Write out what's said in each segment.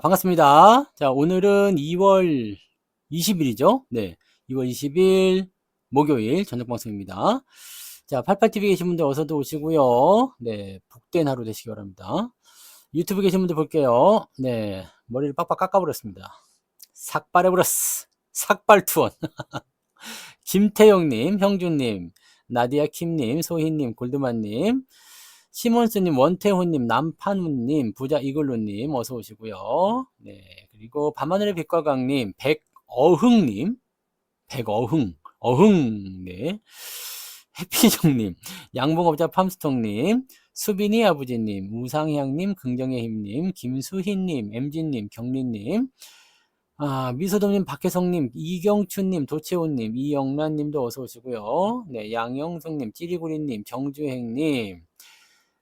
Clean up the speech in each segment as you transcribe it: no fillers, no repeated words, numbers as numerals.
반갑습니다. 자, 오늘은 2월 20일이죠. 네. 2월 20일 목요일 저녁 방송입니다. 자, 88TV 계신 분들 어서도 오시고요. 네. 복된 하루 되시기 바랍니다. 유튜브 계신 분들 볼게요. 네. 머리를 빡빡 깎아버렸습니다. 삭발해버렸어. 삭발투원. 김태영님, 형준님, 나디아 킴님, 소희님, 골드만님, 시몬스님, 원태호님, 남판우님, 부자 이글루님 어서 오시고요. 네, 그리고 밤하늘의 빛과 강님, 백어흥님, 백어흥, 어흥, 네, 해피종님, 양봉업자 팜스통님, 수빈이 아버지님, 우상향님, 긍정의 힘님, 김수희님, 엠진님, 경리님, 미소dom님, 박혜성님, 이경춘님, 도채호님, 이영란님도 어서 오시고요. 네, 양영숙님, 찌리구리님, 정주행님,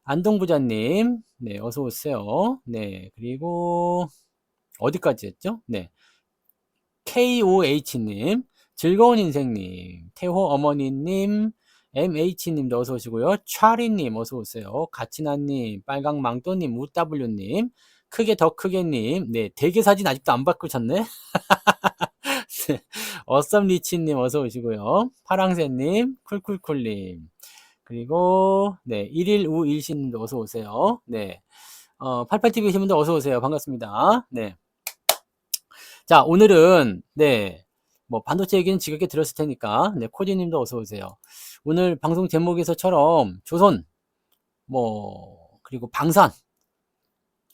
안동부자님, 네, 어서 오세요. 네, 그리고 어디까지 했죠? 네, KOH님, 즐거운 인생님, 태호 어머니님, MH님도 어서 오시고요. 차리님 어서 오세요. 가치나님, 빨강망토님, 우W님, 크게 더 크게님, 네, 대게사진 아직도 안 바꾸셨네. 네, 어썸리치님 어서 오시고요. 파랑새님, 쿨쿨쿨님, 그리고 네, 1151신님도 어서 오세요. 네, 88TV 계신 분들 어서 오세요. 반갑습니다. 네, 자, 오늘은 네, 뭐 반도체 얘기는 지겹게 들었을 테니까 네, 코디님도 어서 오세요. 오늘 방송 제목에서처럼 조선, 뭐 그리고 방산,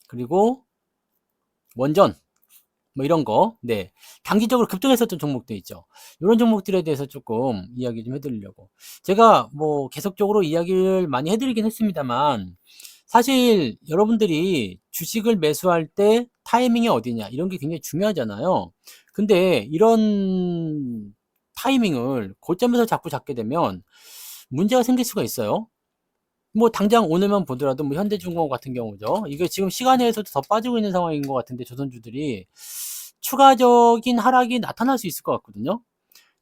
그리고 원전, 뭐 이런 거, 네, 단기적으로 급등했었던 종목도 있죠. 이런 종목들에 대해서 조금 이야기 좀 해드리려고. 제가 뭐 계속적으로 이야기를 많이 해드리긴 했습니다만, 사실 여러분들이 주식을 매수할 때 타이밍이 어디냐 이런 게 굉장히 중요하잖아요. 근데 이런 타이밍을 고점에서 자꾸 잡게 되면 문제가 생길 수가 있어요. 뭐 당장 오늘만 보더라도 뭐 현대중공업 같은 경우죠. 이게 지금 시간에서도 더 빠지고 있는 상황인 것 같은데 조선주들이 추가적인 하락이 나타날 수 있을 것 같거든요.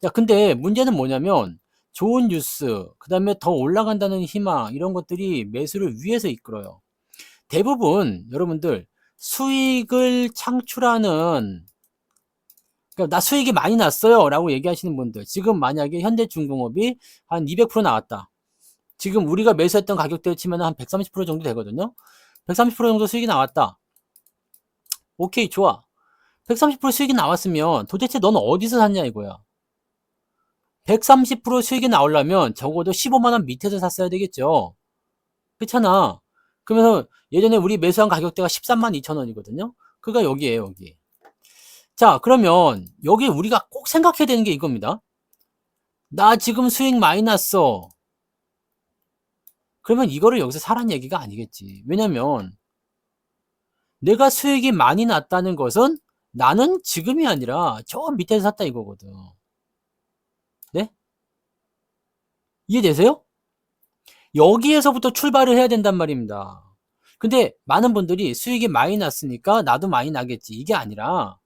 자, 근데 문제는 뭐냐면 좋은 뉴스, 그 다음에 더 올라간다는 희망 이런 것들이 매수를 위해서 이끌어요. 대부분 여러분들 수익을 창출하는, 그러니까 나 수익이 많이 났어요 라고 얘기하시는 분들, 지금 만약에 현대중공업이 한 200% 나왔다. 지금 우리가 매수했던 가격대로 치면 한 130% 정도 되거든요. 130% 정도 수익이 나왔다. 오케이, 좋아. 130% 수익이 나왔으면 도대체 너는 어디서 샀냐 이거야. 130% 수익이 나오려면 적어도 15만원 밑에서 샀어야 되겠죠. 그렇잖아. 그러면서 예전에 우리 매수한 가격대가 13만 2천 원이거든요. 그가 여기에요, 여기. 자, 그러면 여기 우리가 꼭 생각해야 되는 게 이겁니다. 나 지금 수익 많이 났어. 그러면 이거를 여기서 사란 얘기가 아니겠지. 왜냐면 내가 수익이 많이 났다는 것은 나는 지금이 아니라 저 밑에서 샀다 이거거든. 네? 이해되세요? 여기에서부터 출발을 해야 된단 말입니다. 근데 많은 분들이 수익이 많이 났으니까 나도 많이 나겠지. 이게 아니라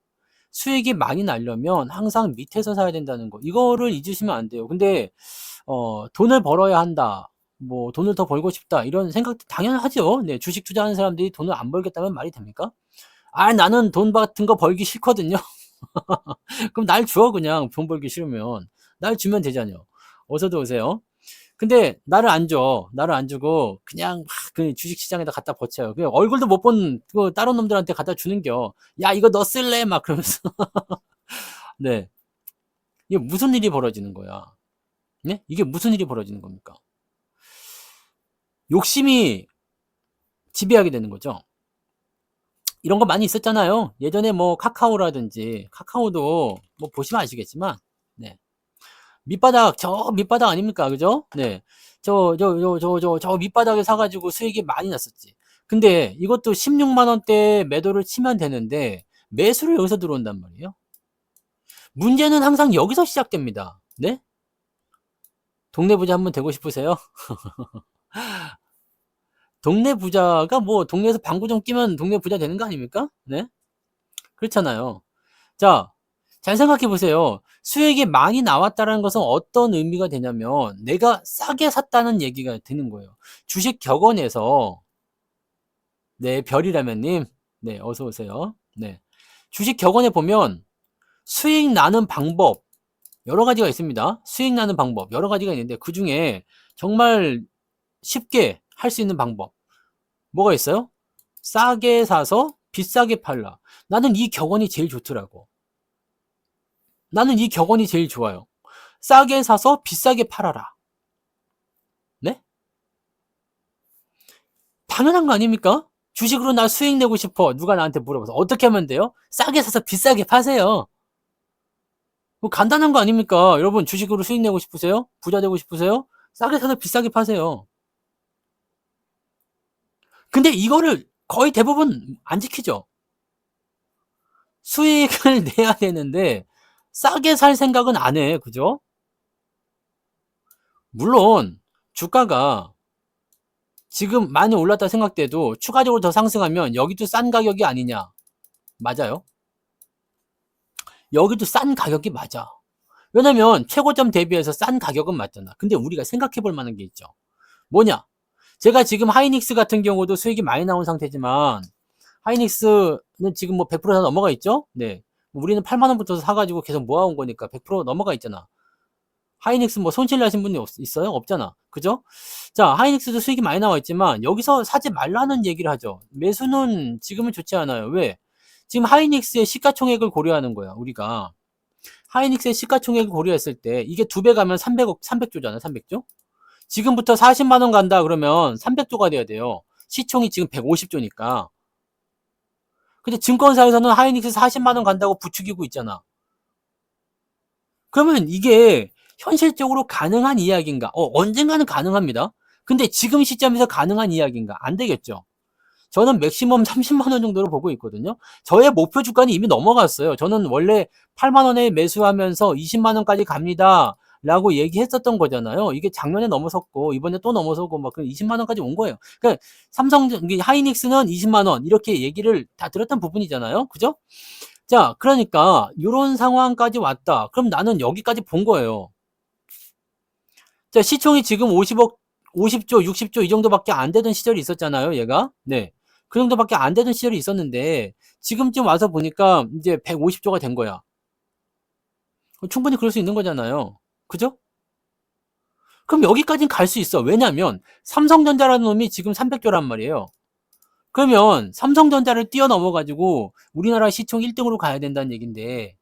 수익이 많이 나려면 항상 밑에서 사야 된다는 거. 이거를 잊으시면 안 돼요. 근데 돈을 벌어야 한다. 뭐 돈을 더 벌고 싶다. 이런 생각도 당연하죠. 네, 주식 투자하는 사람들이 돈을 안 벌겠다면 말이 됩니까? 나는 돈 같은 거 벌기 싫거든요. 그럼 날 줘, 그냥. 돈 벌기 싫으면 날 주면 되잖아요. 어서도 오세요. 근데 나를 안 줘. 나를 안 주고 그냥 막 그 주식시장에다 갖다 버텨요. 그냥 얼굴도 못 본 그 다른 놈들한테 갖다 주는겨. 야, 이거 너 쓸래? 막 그러면서. 네. 이게 무슨 일이 벌어지는 거야? 네? 이게 무슨 일이 벌어지는 겁니까? 욕심이 지배하게 되는 거죠. 이런 거 많이 있었잖아요. 예전에 뭐 카카오라든지, 카카오도 뭐 보시면 아시겠지만, 네. 밑바닥, 저 밑바닥 아닙니까? 그죠? 네. 저 밑바닥에 사가지고 수익이 많이 났었지. 근데 이것도 16만원대 매도를 치면 되는데, 매수를 여기서 들어온단 말이에요. 문제는 항상 여기서 시작됩니다. 네? 동네 부자 한번 되고 싶으세요? 동네 부자가 뭐, 동네에서 방구 좀 끼면 동네 부자 되는 거 아닙니까? 네? 그렇잖아요. 자, 잘 생각해 보세요. 수익이 많이 나왔다는 것은 어떤 의미가 되냐면 내가 싸게 샀다는 얘기가 되는 거예요. 주식 격언에서, 네, 별이라면님, 네, 어서 오세요. 네. 주식 격언에 보면 수익 나는 방법 여러 가지가 있습니다. 수익 나는 방법 여러 가지가 있는데 그 중에 정말 쉽게 할 수 있는 방법 뭐가 있어요? 싸게 사서 비싸게 팔라. 나는 이 격언이 제일 좋더라고. 나는 이 격언이 제일 좋아요. 싸게 사서 비싸게 팔아라. 네? 당연한 거 아닙니까? 주식으로 나 수익 내고 싶어. 누가 나한테 물어봐서 어떻게 하면 돼요? 싸게 사서 비싸게 파세요. 뭐 간단한 거 아닙니까? 여러분 주식으로 수익 내고 싶으세요? 부자 되고 싶으세요? 싸게 사서 비싸게 파세요. 근데 이거를 거의 대부분 안 지키죠. 수익을 내야 되는데 싸게 살 생각은 안 해. 그죠? 물론 주가가 지금 많이 올랐다 생각돼도 추가적으로 더 상승하면 여기도 싼 가격이 아니냐. 맞아요. 여기도 싼 가격이 맞아. 왜냐면 최고점 대비해서 싼 가격은 맞잖아. 근데 우리가 생각해 볼 만한 게 있죠. 뭐냐? 제가 지금 하이닉스 같은 경우도 수익이 많이 나온 상태지만 하이닉스는 지금 뭐 100%다 넘어가 있죠? 네. 우리는 8만 원부터 사가지고 계속 모아온 거니까 100% 넘어가 있잖아. 하이닉스 뭐 손실 나신 분이 있어요? 없잖아. 그죠? 자, 하이닉스도 수익이 많이 나와 있지만 여기서 사지 말라는 얘기를 하죠. 매수는 지금은 좋지 않아요. 왜? 지금 하이닉스의 시가총액을 고려하는 거야, 우리가. 하이닉스의 시가총액을 고려했을 때 이게 2배 가면 300조잖아요. 300조? 지금부터 40만 원 간다 그러면 300조가 돼야 돼요. 시총이 지금 150조니까. 근데 증권사에서는 하이닉스 40만 원 간다고 부추기고 있잖아. 그러면 이게 현실적으로 가능한 이야기인가? 언젠가는 가능합니다. 근데 지금 시점에서 가능한 이야기인가? 안 되겠죠. 저는 맥시멈 30만 원 정도로 보고 있거든요. 저의 목표 주가는 이미 넘어갔어요. 저는 원래 8만 원에 매수하면서 20만 원까지 갑니다. 라고 얘기했었던 거잖아요. 이게 작년에 넘어섰고 이번에 또 넘어서고 막 20만 원까지 온 거예요. 그러니까 하이닉스는 20만 원 이렇게 얘기를 다 들었던 부분이잖아요. 그죠? 자, 그러니까 이런 상황까지 왔다. 그럼 나는 여기까지 본 거예요. 자, 시총이 지금 50조, 60조 이 정도밖에 안 되던 시절이 있었잖아요, 얘가. 네. 그 정도밖에 안 되던 시절이 있었는데 지금쯤 와서 보니까 이제 150조가 된 거야. 충분히 그럴 수 있는 거잖아요. 그죠? 그럼 여기까지는 갈 수 있어. 왜냐면 삼성전자라는 놈이 지금 300조란 말이에요. 그러면 삼성전자를 뛰어넘어 가지고 우리나라 시총 1등으로 가야 된다는 얘긴데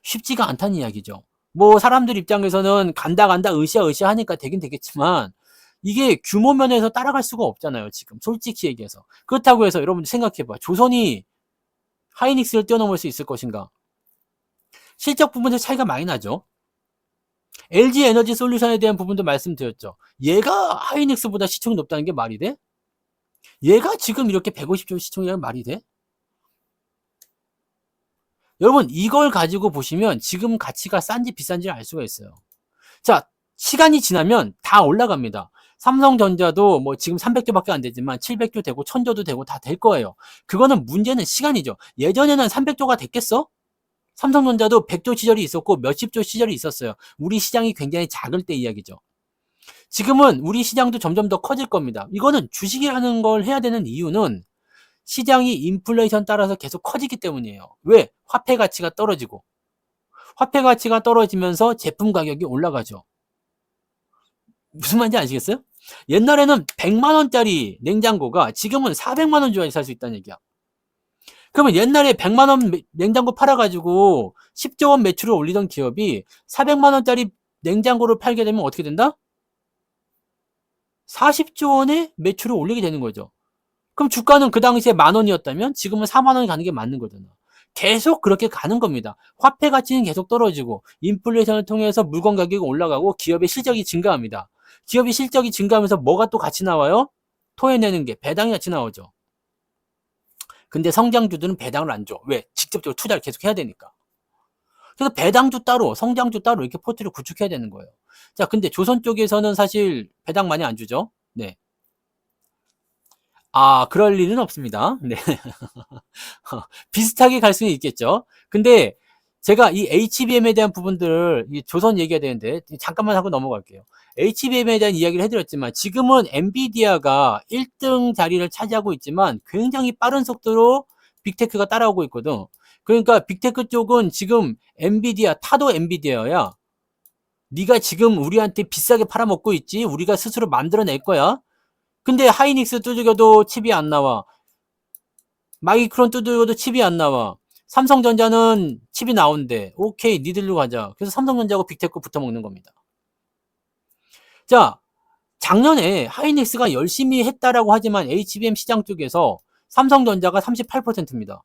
쉽지가 않다는 이야기죠. 뭐 사람들 입장에서는 간다 으쌰으쌰 하니까 되긴 되겠지만 이게 규모 면에서 따라갈 수가 없잖아요. 지금 솔직히 얘기해서. 그렇다고 해서 여러분들 생각해봐. 조선이 하이닉스를 뛰어넘을 수 있을 것인가? 실적 부분에서 차이가 많이 나죠. LG 에너지 솔루션에 대한 부분도 말씀드렸죠. 얘가 하이닉스보다 시총이 높다는 게 말이 돼? 얘가 지금 이렇게 150조 시총이라는 말이 돼? 여러분 이걸 가지고 보시면 지금 가치가 싼지 비싼지를 알 수가 있어요. 자, 시간이 지나면 다 올라갑니다. 삼성전자도 뭐 지금 300조밖에 안 되지만 700조 되고 1000조도 되고 다 될 거예요. 그거는 문제는 시간이죠. 예전에는 300조가 됐겠어? 삼성전자도 100조 시절이 있었고 몇십조 시절이 있었어요. 우리 시장이 굉장히 작을 때 이야기죠. 지금은 우리 시장도 점점 더 커질 겁니다. 이거는 주식이라는 걸 해야 되는 이유는 시장이 인플레이션 따라서 계속 커지기 때문이에요. 왜? 화폐 가치가 떨어지고. 화폐 가치가 떨어지면서 제품 가격이 올라가죠. 무슨 말인지 아시겠어요? 옛날에는 100만 원짜리 냉장고가 지금은 400만 원 줘야지 살 수 있다는 얘기야. 그러면 옛날에 100만 원 냉장고 팔아가지고 10조 원 매출을 올리던 기업이 400만 원짜리 냉장고를 팔게 되면 어떻게 된다? 40조 원의 매출을 올리게 되는 거죠. 그럼 주가는 그 당시에 만 원이었다면 지금은 4만 원이 가는 게 맞는 거잖아. 계속 그렇게 가는 겁니다. 화폐 가치는 계속 떨어지고 인플레이션을 통해서 물건 가격이 올라가고 기업의 실적이 증가합니다. 기업의 실적이 증가하면서 뭐가 또 같이 나와요? 토해내는 게 배당이 같이 나오죠. 근데 성장주들은 배당을 안 줘. 왜? 직접적으로 투자를 계속 해야 되니까. 그래서 배당주 따로, 성장주 따로 이렇게 포트를 구축해야 되는 거예요. 자, 근데 조선 쪽에서는 사실 배당 많이 안 주죠. 네. 그럴 일은 없습니다. 네. 비슷하게 갈 수는 있겠죠. 근데 제가 이 HBM에 대한 부분들을 이 조선 얘기해야 되는데 잠깐만 하고 넘어갈게요. HBM에 대한 이야기를 해드렸지만 지금은 엔비디아가 1등 자리를 차지하고 있지만 굉장히 빠른 속도로 빅테크가 따라오고 있거든. 그러니까 빅테크 쪽은 지금 엔비디아, 타도 엔비디아야. 네가 지금 우리한테 비싸게 팔아먹고 있지. 우리가 스스로 만들어낼 거야. 근데 하이닉스 두들겨도 칩이 안 나와. 마이크론 두들겨도 칩이 안 나와. 삼성전자는 칩이 나온대. 오케이, 니들로 가자. 그래서 삼성전자하고 빅테크 붙어먹는 겁니다. 자, 작년에 하이닉스가 열심히 했다라고 하지만 HBM 시장 쪽에서 삼성전자가 38%입니다.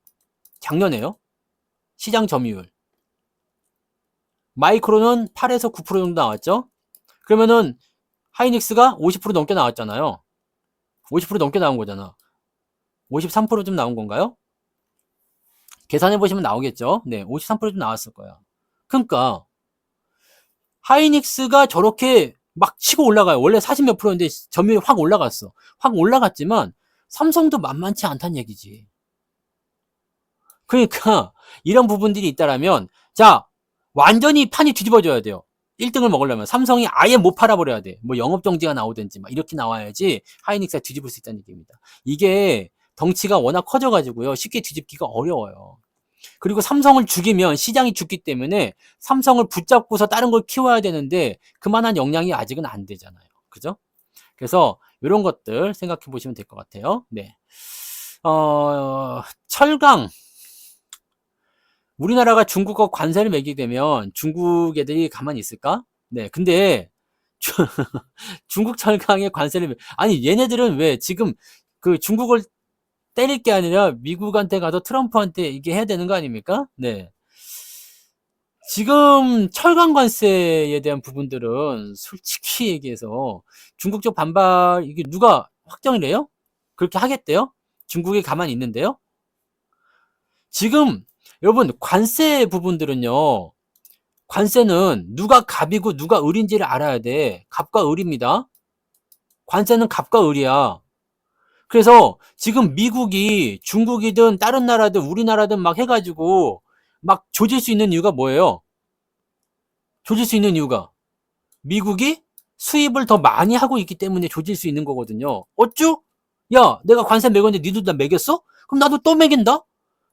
작년에요. 시장 점유율. 마이크론은 8에서 9% 정도 나왔죠. 그러면은 하이닉스가 50% 넘게 나왔잖아요. 50% 넘게 나온 거잖아. 53%좀 나온 건가요? 계산해 보시면 나오겠죠. 네, 53%좀 나왔을 거야. 그러니까 하이닉스가 저렇게 막 치고 올라가요. 원래 40 몇 프로인데 점유율이 확 올라갔어. 확 올라갔지만 삼성도 만만치 않다는 얘기지. 그러니까 이런 부분들이 있다라면, 자, 완전히 판이 뒤집어져야 돼요. 1등을 먹으려면 삼성이 아예 못 팔아버려야 돼. 뭐 영업정지가 나오든지 막 이렇게 나와야지 하이닉스가 뒤집을 수 있다는 얘기입니다. 이게 덩치가 워낙 커져가지고요. 쉽게 뒤집기가 어려워요. 그리고 삼성을 죽이면 시장이 죽기 때문에 삼성을 붙잡고서 다른 걸 키워야 되는데 그만한 역량이 아직은 안 되잖아요. 그죠? 그래서 이런 것들 생각해 보시면 될 것 같아요. 네. 철강. 우리나라가 중국과 관세를 매기게 되면 중국 애들이 가만히 있을까? 네. 근데 중국 철강에 관세를 아니 얘네들은 왜 지금 그 중국을 때릴 게 아니라 미국한테 가서 트럼프한테 이게 해야 되는 거 아닙니까? 네. 지금 철강 관세에 대한 부분들은 솔직히 얘기해서 중국 쪽 반발 이게 누가 확정을 해요? 그렇게 하겠대요? 중국이 가만히 있는데요? 지금 여러분 관세 부분들은요. 관세는 누가 갑이고 누가 을인지를 알아야 돼. 갑과 을입니다. 관세는 갑과 을이야. 그래서 지금 미국이 중국이든 다른 나라든 우리나라든 막 해가지고 막 조질 수 있는 이유가 뭐예요? 조질 수 있는 이유가 미국이 수입을 더 많이 하고 있기 때문에 조질 수 있는 거거든요. 어쭈? 야, 내가 관세 매겼는데 니도 나 매겼어? 그럼 나도 또 매긴다?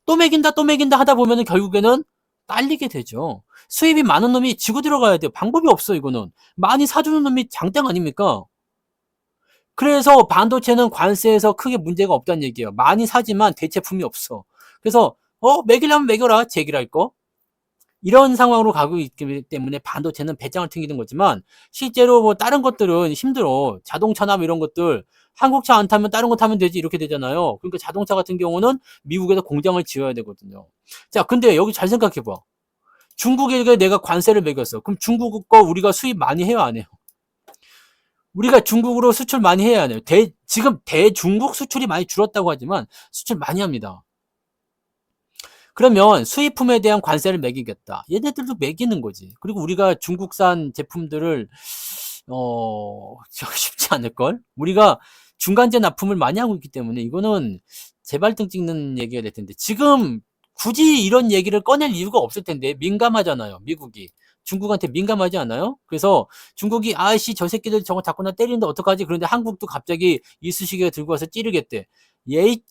또 매긴다, 또 매긴다 하다 보면은 결국에는 딸리게 되죠. 수입이 많은 놈이 지고 들어가야 돼요. 방법이 없어, 이거는. 많이 사주는 놈이 장땡 아닙니까? 그래서 반도체는 관세에서 크게 문제가 없다는 얘기예요. 많이 사지만 대체품이 없어. 그래서 매기려면 매겨라. 제기랄 거. 이런 상황으로 가고 있기 때문에 반도체는 배짱을 튕기는 거지만 실제로 뭐 다른 것들은 힘들어. 자동차나 뭐 이런 것들 한국차 안 타면 다른 거 타면 되지 이렇게 되잖아요. 그러니까 자동차 같은 경우는 미국에서 공장을 지어야 되거든요. 자, 근데 여기 잘 생각해 봐. 중국에게 내가 관세를 매겼어. 그럼 중국 거 우리가 수입 많이 해요, 안 해요? 우리가 중국으로 수출 많이 해야 해요. 지금 대중국 수출이 많이 줄었다고 하지만 수출 많이 합니다. 그러면 수입품에 대한 관세를 매기겠다. 얘네들도 매기는 거지. 그리고 우리가 중국산 제품들을 쉽지 않을걸? 우리가 중간재 납품을 많이 하고 있기 때문에 이거는 재발등 찍는 얘기가 될 텐데 지금 굳이 이런 얘기를 꺼낼 이유가 없을 텐데 민감하잖아요. 미국이. 중국한테 민감하지 않아요? 그래서 중국이 아이씨 저 새끼들 저거 자꾸 나 때리는데 어떡하지? 그런데 한국도 갑자기 이쑤시개가 들고 와서 찌르겠대. 예이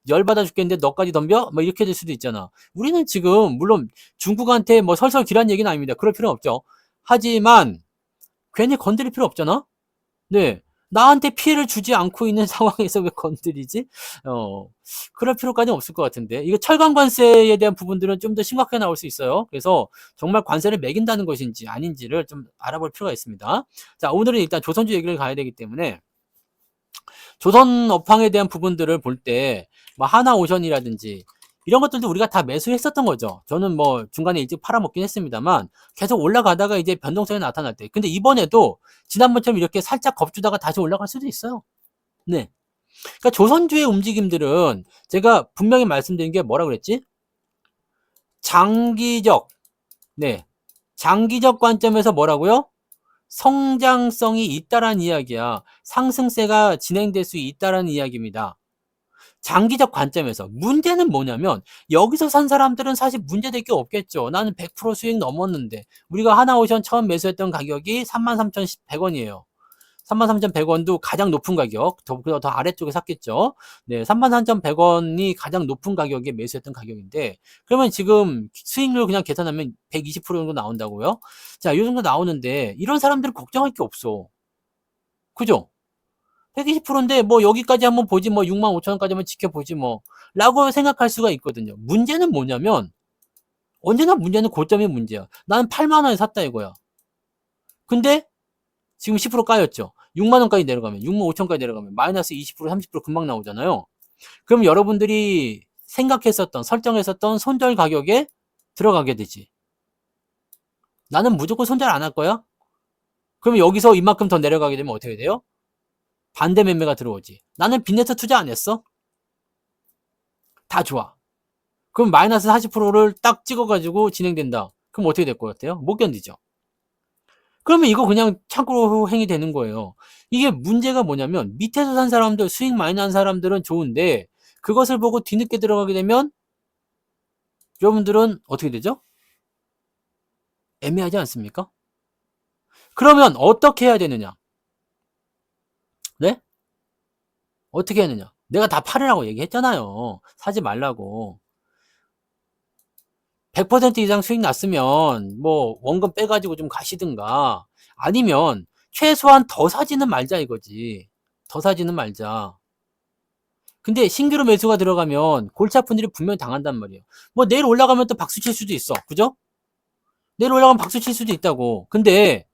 열받아 죽겠는데 너까지 덤벼? 뭐 이렇게 될 수도 있잖아. 우리는 지금 물론 중국한테 뭐 설설기란 얘기는 아닙니다. 그럴 필요는 없죠. 하지만 괜히 건드릴 필요 없잖아. 네. 나한테 피해를 주지 않고 있는 상황에서 왜 건드리지? 그럴 필요까지는 없을 것 같은데. 이거 철강 관세에 대한 부분들은 좀 더 심각하게 나올 수 있어요. 그래서 정말 관세를 매긴다는 것인지 아닌지를 좀 알아볼 필요가 있습니다. 자, 오늘은 일단 조선주 얘기를 가야 되기 때문에 조선 업황에 대한 부분들을 볼 때 뭐 하나오션이라든지 이런 것들도 우리가 다 매수했었던 거죠. 저는 뭐 중간에 일찍 팔아먹긴 했습니다만 계속 올라가다가 이제 변동성이 나타날 때. 근데 이번에도 지난번처럼 이렇게 살짝 겁주다가 다시 올라갈 수도 있어요. 네. 그러니까 조선주의 움직임들은 제가 분명히 말씀드린 게 뭐라 그랬지? 장기적, 네. 장기적 관점에서 뭐라고요? 성장성이 있다라는 이야기야. 상승세가 진행될 수 있다라는 이야기입니다. 장기적 관점에서 문제는 뭐냐면 여기서 산 사람들은 사실 문제될 게 없겠죠. 나는 100% 수익 넘었는데 우리가 하나오션 처음 매수했던 가격이 33,100원이에요. 33,100원도 가장 높은 가격, 더 아래쪽에 샀겠죠. 네, 33,100원이 가장 높은 가격에 매수했던 가격인데, 그러면 지금 수익률 그냥 계산하면 120% 정도 나온다고요? 자, 이 정도 나오는데, 이런 사람들은 걱정할 게 없어. 그죠? 120%인데, 뭐, 여기까지 한번 보지, 뭐, 65,000원까지 한번 지켜보지, 뭐, 라고 생각할 수가 있거든요. 문제는 뭐냐면, 언제나 문제는 고점이 문제야. 나는 8만원에 샀다 이거야. 근데, 지금 10% 까였죠. 6만원까지 내려가면, 65,000원까지 내려가면, 마이너스 20%, 30% 금방 나오잖아요. 그럼 여러분들이 생각했었던, 설정했었던 손절 가격에 들어가게 되지. 나는 무조건 손절 안 할 거야? 그럼 여기서 이만큼 더 내려가게 되면 어떻게 돼요? 반대 매매가 들어오지. 나는 빚내서 투자 안 했어? 다 좋아. 그럼 마이너스 40%를 딱 찍어가지고 진행된다. 그럼 어떻게 될 것 같아요? 못 견디죠. 그러면 이거 그냥 창고로 행위 되는 거예요. 이게 문제가 뭐냐면 밑에서 산 사람들, 수익 많이 난 사람들은 좋은데 그것을 보고 뒤늦게 들어가게 되면 여러분들은 어떻게 되죠? 애매하지 않습니까? 그러면 어떻게 해야 되느냐? 네? 어떻게 해야 되느냐? 내가 다 팔으라고 얘기했잖아요. 사지 말라고. 100% 이상 수익 났으면 뭐 원금 빼가지고 좀 가시든가 아니면 최소한 더 사지는 말자 이거지. 더 사지는 말자. 근데 신규로 매수가 들어가면 골치 아픈 일이 분명히 당한단 말이에요. 뭐 내일 올라가면 또 박수 칠 수도 있어. 그죠? 내일 올라가면 박수 칠 수도 있다고. 근데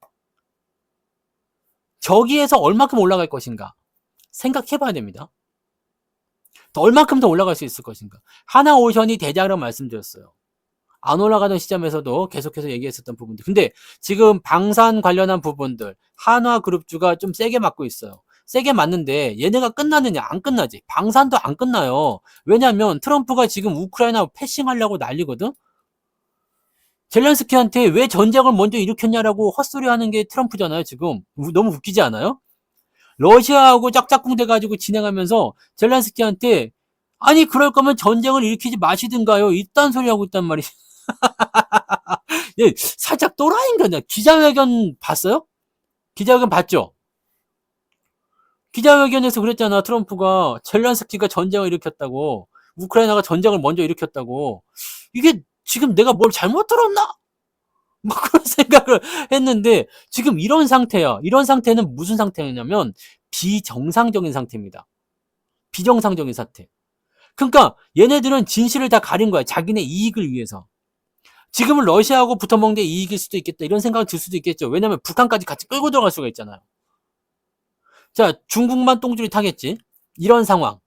저기에서 얼마큼 올라갈 것인가 생각해 봐야 됩니다. 얼마큼 더 올라갈 수 있을 것인가. 하나오션이 대장으로 말씀드렸어요. 안 올라가던 시점에서도 계속해서 얘기했었던 부분들. 근데 지금 방산 관련한 부분들, 한화그룹주가 좀 세게 맞고 있어요. 세게 맞는데 얘네가 끝나느냐? 안 끝나지. 방산도 안 끝나요. 왜냐면 트럼프가 지금 우크라이나 패싱하려고 난리거든? 젤렌스키한테 왜 전쟁을 먼저 일으켰냐라고 헛소리 하는 게 트럼프잖아요, 지금. 너무 웃기지 않아요? 러시아하고 짝짝꿍 돼가지고 진행하면서 젤렌스키한테 아니, 그럴 거면 전쟁을 일으키지 마시든가요. 이딴 소리 하고 있단 말이지. 예, 살짝 또라이인가? 기자회견 봤어요? 기자회견 봤죠? 기자회견에서 그랬잖아. 트럼프가 젤렌스키가 전쟁을 일으켰다고. 우크라이나가 전쟁을 먼저 일으켰다고. 이게 지금 내가 뭘 잘못 들었나? 뭐 그런 생각을 했는데 지금 이런 상태야. 이런 상태는 무슨 상태냐면 비정상적인 상태입니다. 비정상적인 상태. 그러니까 얘네들은 진실을 다 가린 거야. 자기네 이익을 위해서. 지금은 러시아하고 붙어먹는 게 이익일 수도 있겠다. 이런 생각이 들 수도 있겠죠. 왜냐면 북한까지 같이 끌고 들어갈 수가 있잖아요. 자, 중국만 똥줄이 타겠지. 이런 상황.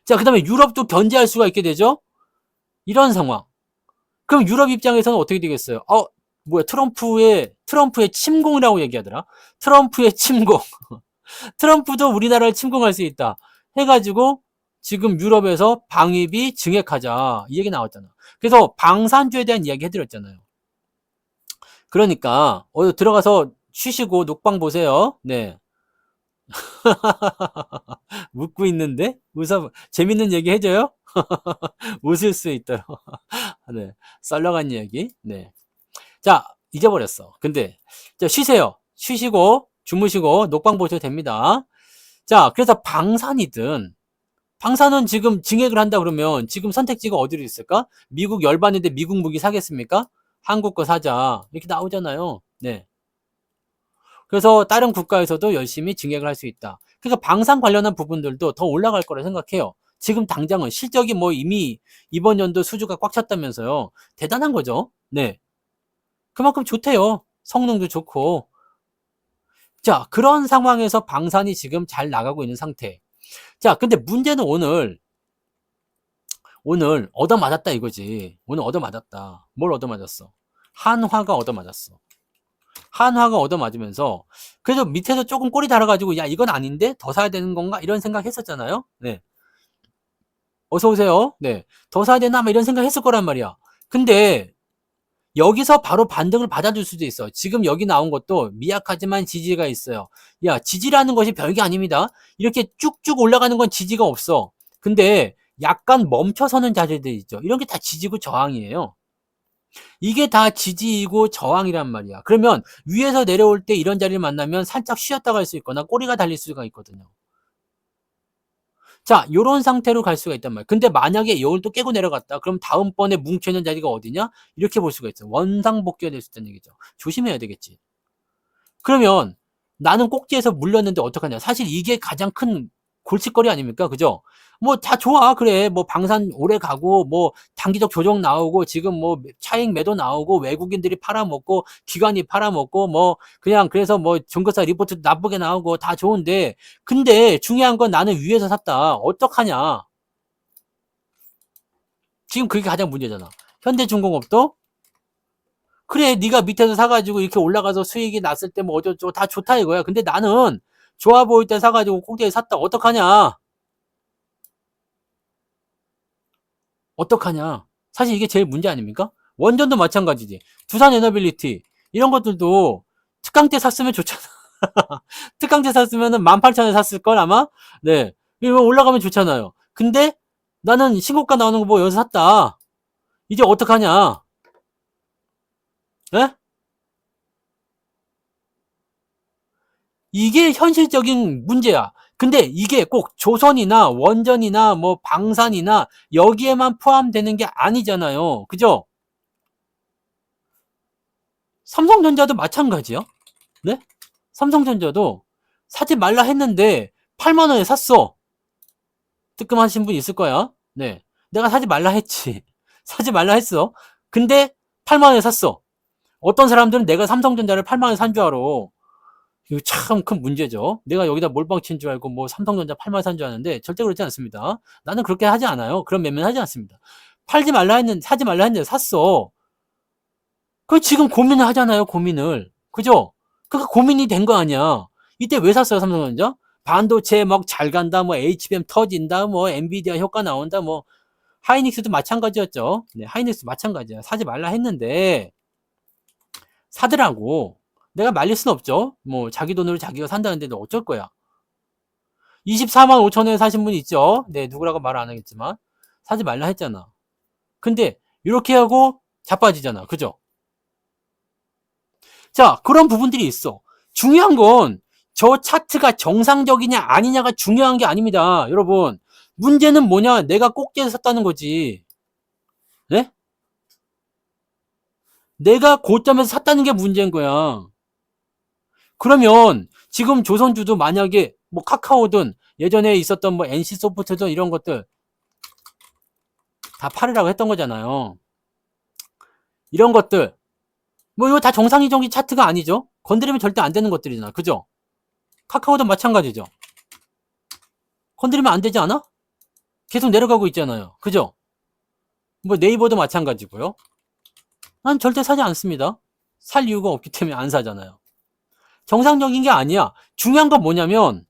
자, 그 다음에 유럽도 견제할 수가 있게 되죠. 이런 상황. 그럼 유럽 입장에서는 어떻게 되겠어요? 뭐야, 트럼프의 침공이라고 얘기하더라. 트럼프의 침공. 트럼프도 우리나라를 침공할 수 있다. 해가지고 지금 유럽에서 방위비 증액하자. 이 얘기 나왔잖아. 그래서 방산주에 대한 이야기 해드렸잖아요. 그러니까 들어가서 쉬시고 녹방 보세요. 네. 웃고 있는데? 재밌는 얘기 해줘요? 웃을 수 있도록. 네. 썰렁한 이야기. 네. 자, 잊어버렸어. 근데, 자, 쉬세요. 쉬시고, 주무시고, 녹방 보셔도 됩니다. 자, 그래서 방산은 지금 증액을 한다 그러면 지금 선택지가 어디로 있을까? 미국 열받는데 미국 무기 사겠습니까? 한국 거 사자. 이렇게 나오잖아요. 네. 그래서 다른 국가에서도 열심히 증액을 할 수 있다. 그러니까 방산 관련한 부분들도 더 올라갈 거라 생각해요. 지금 당장은 실적이 뭐 이미 이번 연도 수주가 꽉 찼다면서요. 대단한 거죠. 네. 그만큼 좋대요. 성능도 좋고. 자, 그런 상황에서 방산이 지금 잘 나가고 있는 상태. 자, 근데 문제는 오늘 얻어맞았다 이거지. 오늘 얻어맞았다. 뭘 얻어맞았어? 한화가 얻어맞았어. 한화가 얻어맞으면서 그래도 밑에서 조금 꼬리 달아가지고 야 이건 아닌데 더 사야 되는 건가 이런 생각 했었잖아요. 네. 어서 오세요. 네. 더 사야 되나 뭐 이런 생각 했을 거란 말이야. 근데 여기서 바로 반등을 받아줄 수도 있어. 지금 여기 나온 것도 미약하지만 지지가 있어요. 야, 지지라는 것이 별게 아닙니다. 이렇게 쭉쭉 올라가는 건 지지가 없어. 근데 약간 멈춰서는 자리들 있죠. 이런 게 다 지지고 저항이에요. 이게 다 지지이고 저항이란 말이야. 그러면 위에서 내려올 때 이런 자리를 만나면 살짝 쉬었다 갈 수 있거나 꼬리가 달릴 수가 있거든요. 자, 요런 상태로 갈 수가 있단 말이야. 근데 만약에 요걸 또 깨고 내려갔다. 그럼 다음번에 뭉쳐있는 자리가 어디냐? 이렇게 볼 수가 있어. 원상복귀가 될 수 있다는 얘기죠. 조심해야 되겠지. 그러면 나는 꼭지에서 물렸는데 어떡하냐. 사실 이게 가장 큰 골칫거리 아닙니까? 그죠? 뭐 다 좋아. 그래. 뭐 방산 오래 가고 뭐 단기적 조정 나오고 지금 뭐 차익 매도 나오고 외국인들이 팔아먹고 기관이 팔아먹고 뭐 그냥 그래서 뭐 종가사 리포트 나쁘게 나오고 다 좋은데 근데 중요한 건 나는 위에서 샀다. 어떡하냐. 지금 그게 가장 문제잖아. 현대중공업도 그래 네가 밑에서 사가지고 이렇게 올라가서 수익이 났을 때 뭐 어쩌고 다 좋다 이거야. 근데 나는 좋아 보일 때 사가지고 꼭대기에 샀다. 어떡하냐. 어떡하냐. 사실 이게 제일 문제 아닙니까? 원전도 마찬가지지. 두산 에너빌리티 이런 것들도 특강 때 샀으면 좋잖아. 특강 때 샀으면은 18,000원에 샀을 걸 아마. 네. 이거 올라가면 좋잖아요. 근데 나는 신고가 나오는 거 보고 여기서 샀다. 이제 어떡하냐. 에? 이게 현실적인 문제야. 근데 이게 꼭 조선이나 원전이나 뭐 방산이나 여기에만 포함되는 게 아니잖아요. 그죠? 삼성전자도 마찬가지야. 네? 삼성전자도 사지 말라 했는데 8만 원에 샀어. 뜨끔하신 분 있을 거야. 네. 내가 사지 말라 했지. 사지 말라 했어. 근데 8만 원에 샀어. 어떤 사람들은 내가 삼성전자를 8만 원에 산 줄 알아. 이거 참 큰 문제죠. 내가 여기다 몰빵 친 줄 알고 뭐 삼성전자 8만 원 산 줄 아는데 절대 그렇지 않습니다. 나는 그렇게 하지 않아요. 그런 매매는 하지 않습니다. 팔지 말라 했는데 사지 말라 했는데 샀어. 그 지금 고민을 하잖아요. 고민을. 그죠? 그러니까 고민이 된 거 아니야. 이때 왜 샀어요, 삼성전자? 반도체 막 잘 간다, 뭐 HBM 터진다, 뭐 엔비디아 효과 나온다, 뭐 하이닉스도 마찬가지였죠. 네, 하이닉스 마찬가지야. 사지 말라 했는데 사더라고. 내가 말릴 순 없죠. 뭐 자기 돈으로 자기가 산다는데 어쩔 거야. 24만 5천 원에 사신 분 있죠. 네, 누구라고 말 안 하겠지만 사지 말라 했잖아. 근데 이렇게 하고 자빠지잖아. 그죠? 자, 그런 부분들이 있어. 중요한 건 저 차트가 정상적이냐 아니냐가 중요한 게 아닙니다. 여러분, 문제는 뭐냐? 내가 꼭지에서 샀다는 거지. 네? 내가 고점에서 샀다는 게 문제인 거야. 그러면 지금 조선주도 만약에 뭐 카카오든 예전에 있었던 뭐 NC소프트든 이런 것들 다 팔으라고 했던 거잖아요. 이런 것들 뭐 이거 다 정상적인 차트가 아니죠. 건드리면 절대 안 되는 것들이잖아. 그죠? 카카오도 마찬가지죠. 건드리면 안 되지 않아? 계속 내려가고 있잖아요. 그죠? 뭐 네이버도 마찬가지고요. 난 절대 사지 않습니다. 살 이유가 없기 때문에 안 사잖아요. 정상적인 게 아니야. 중요한 건 뭐냐면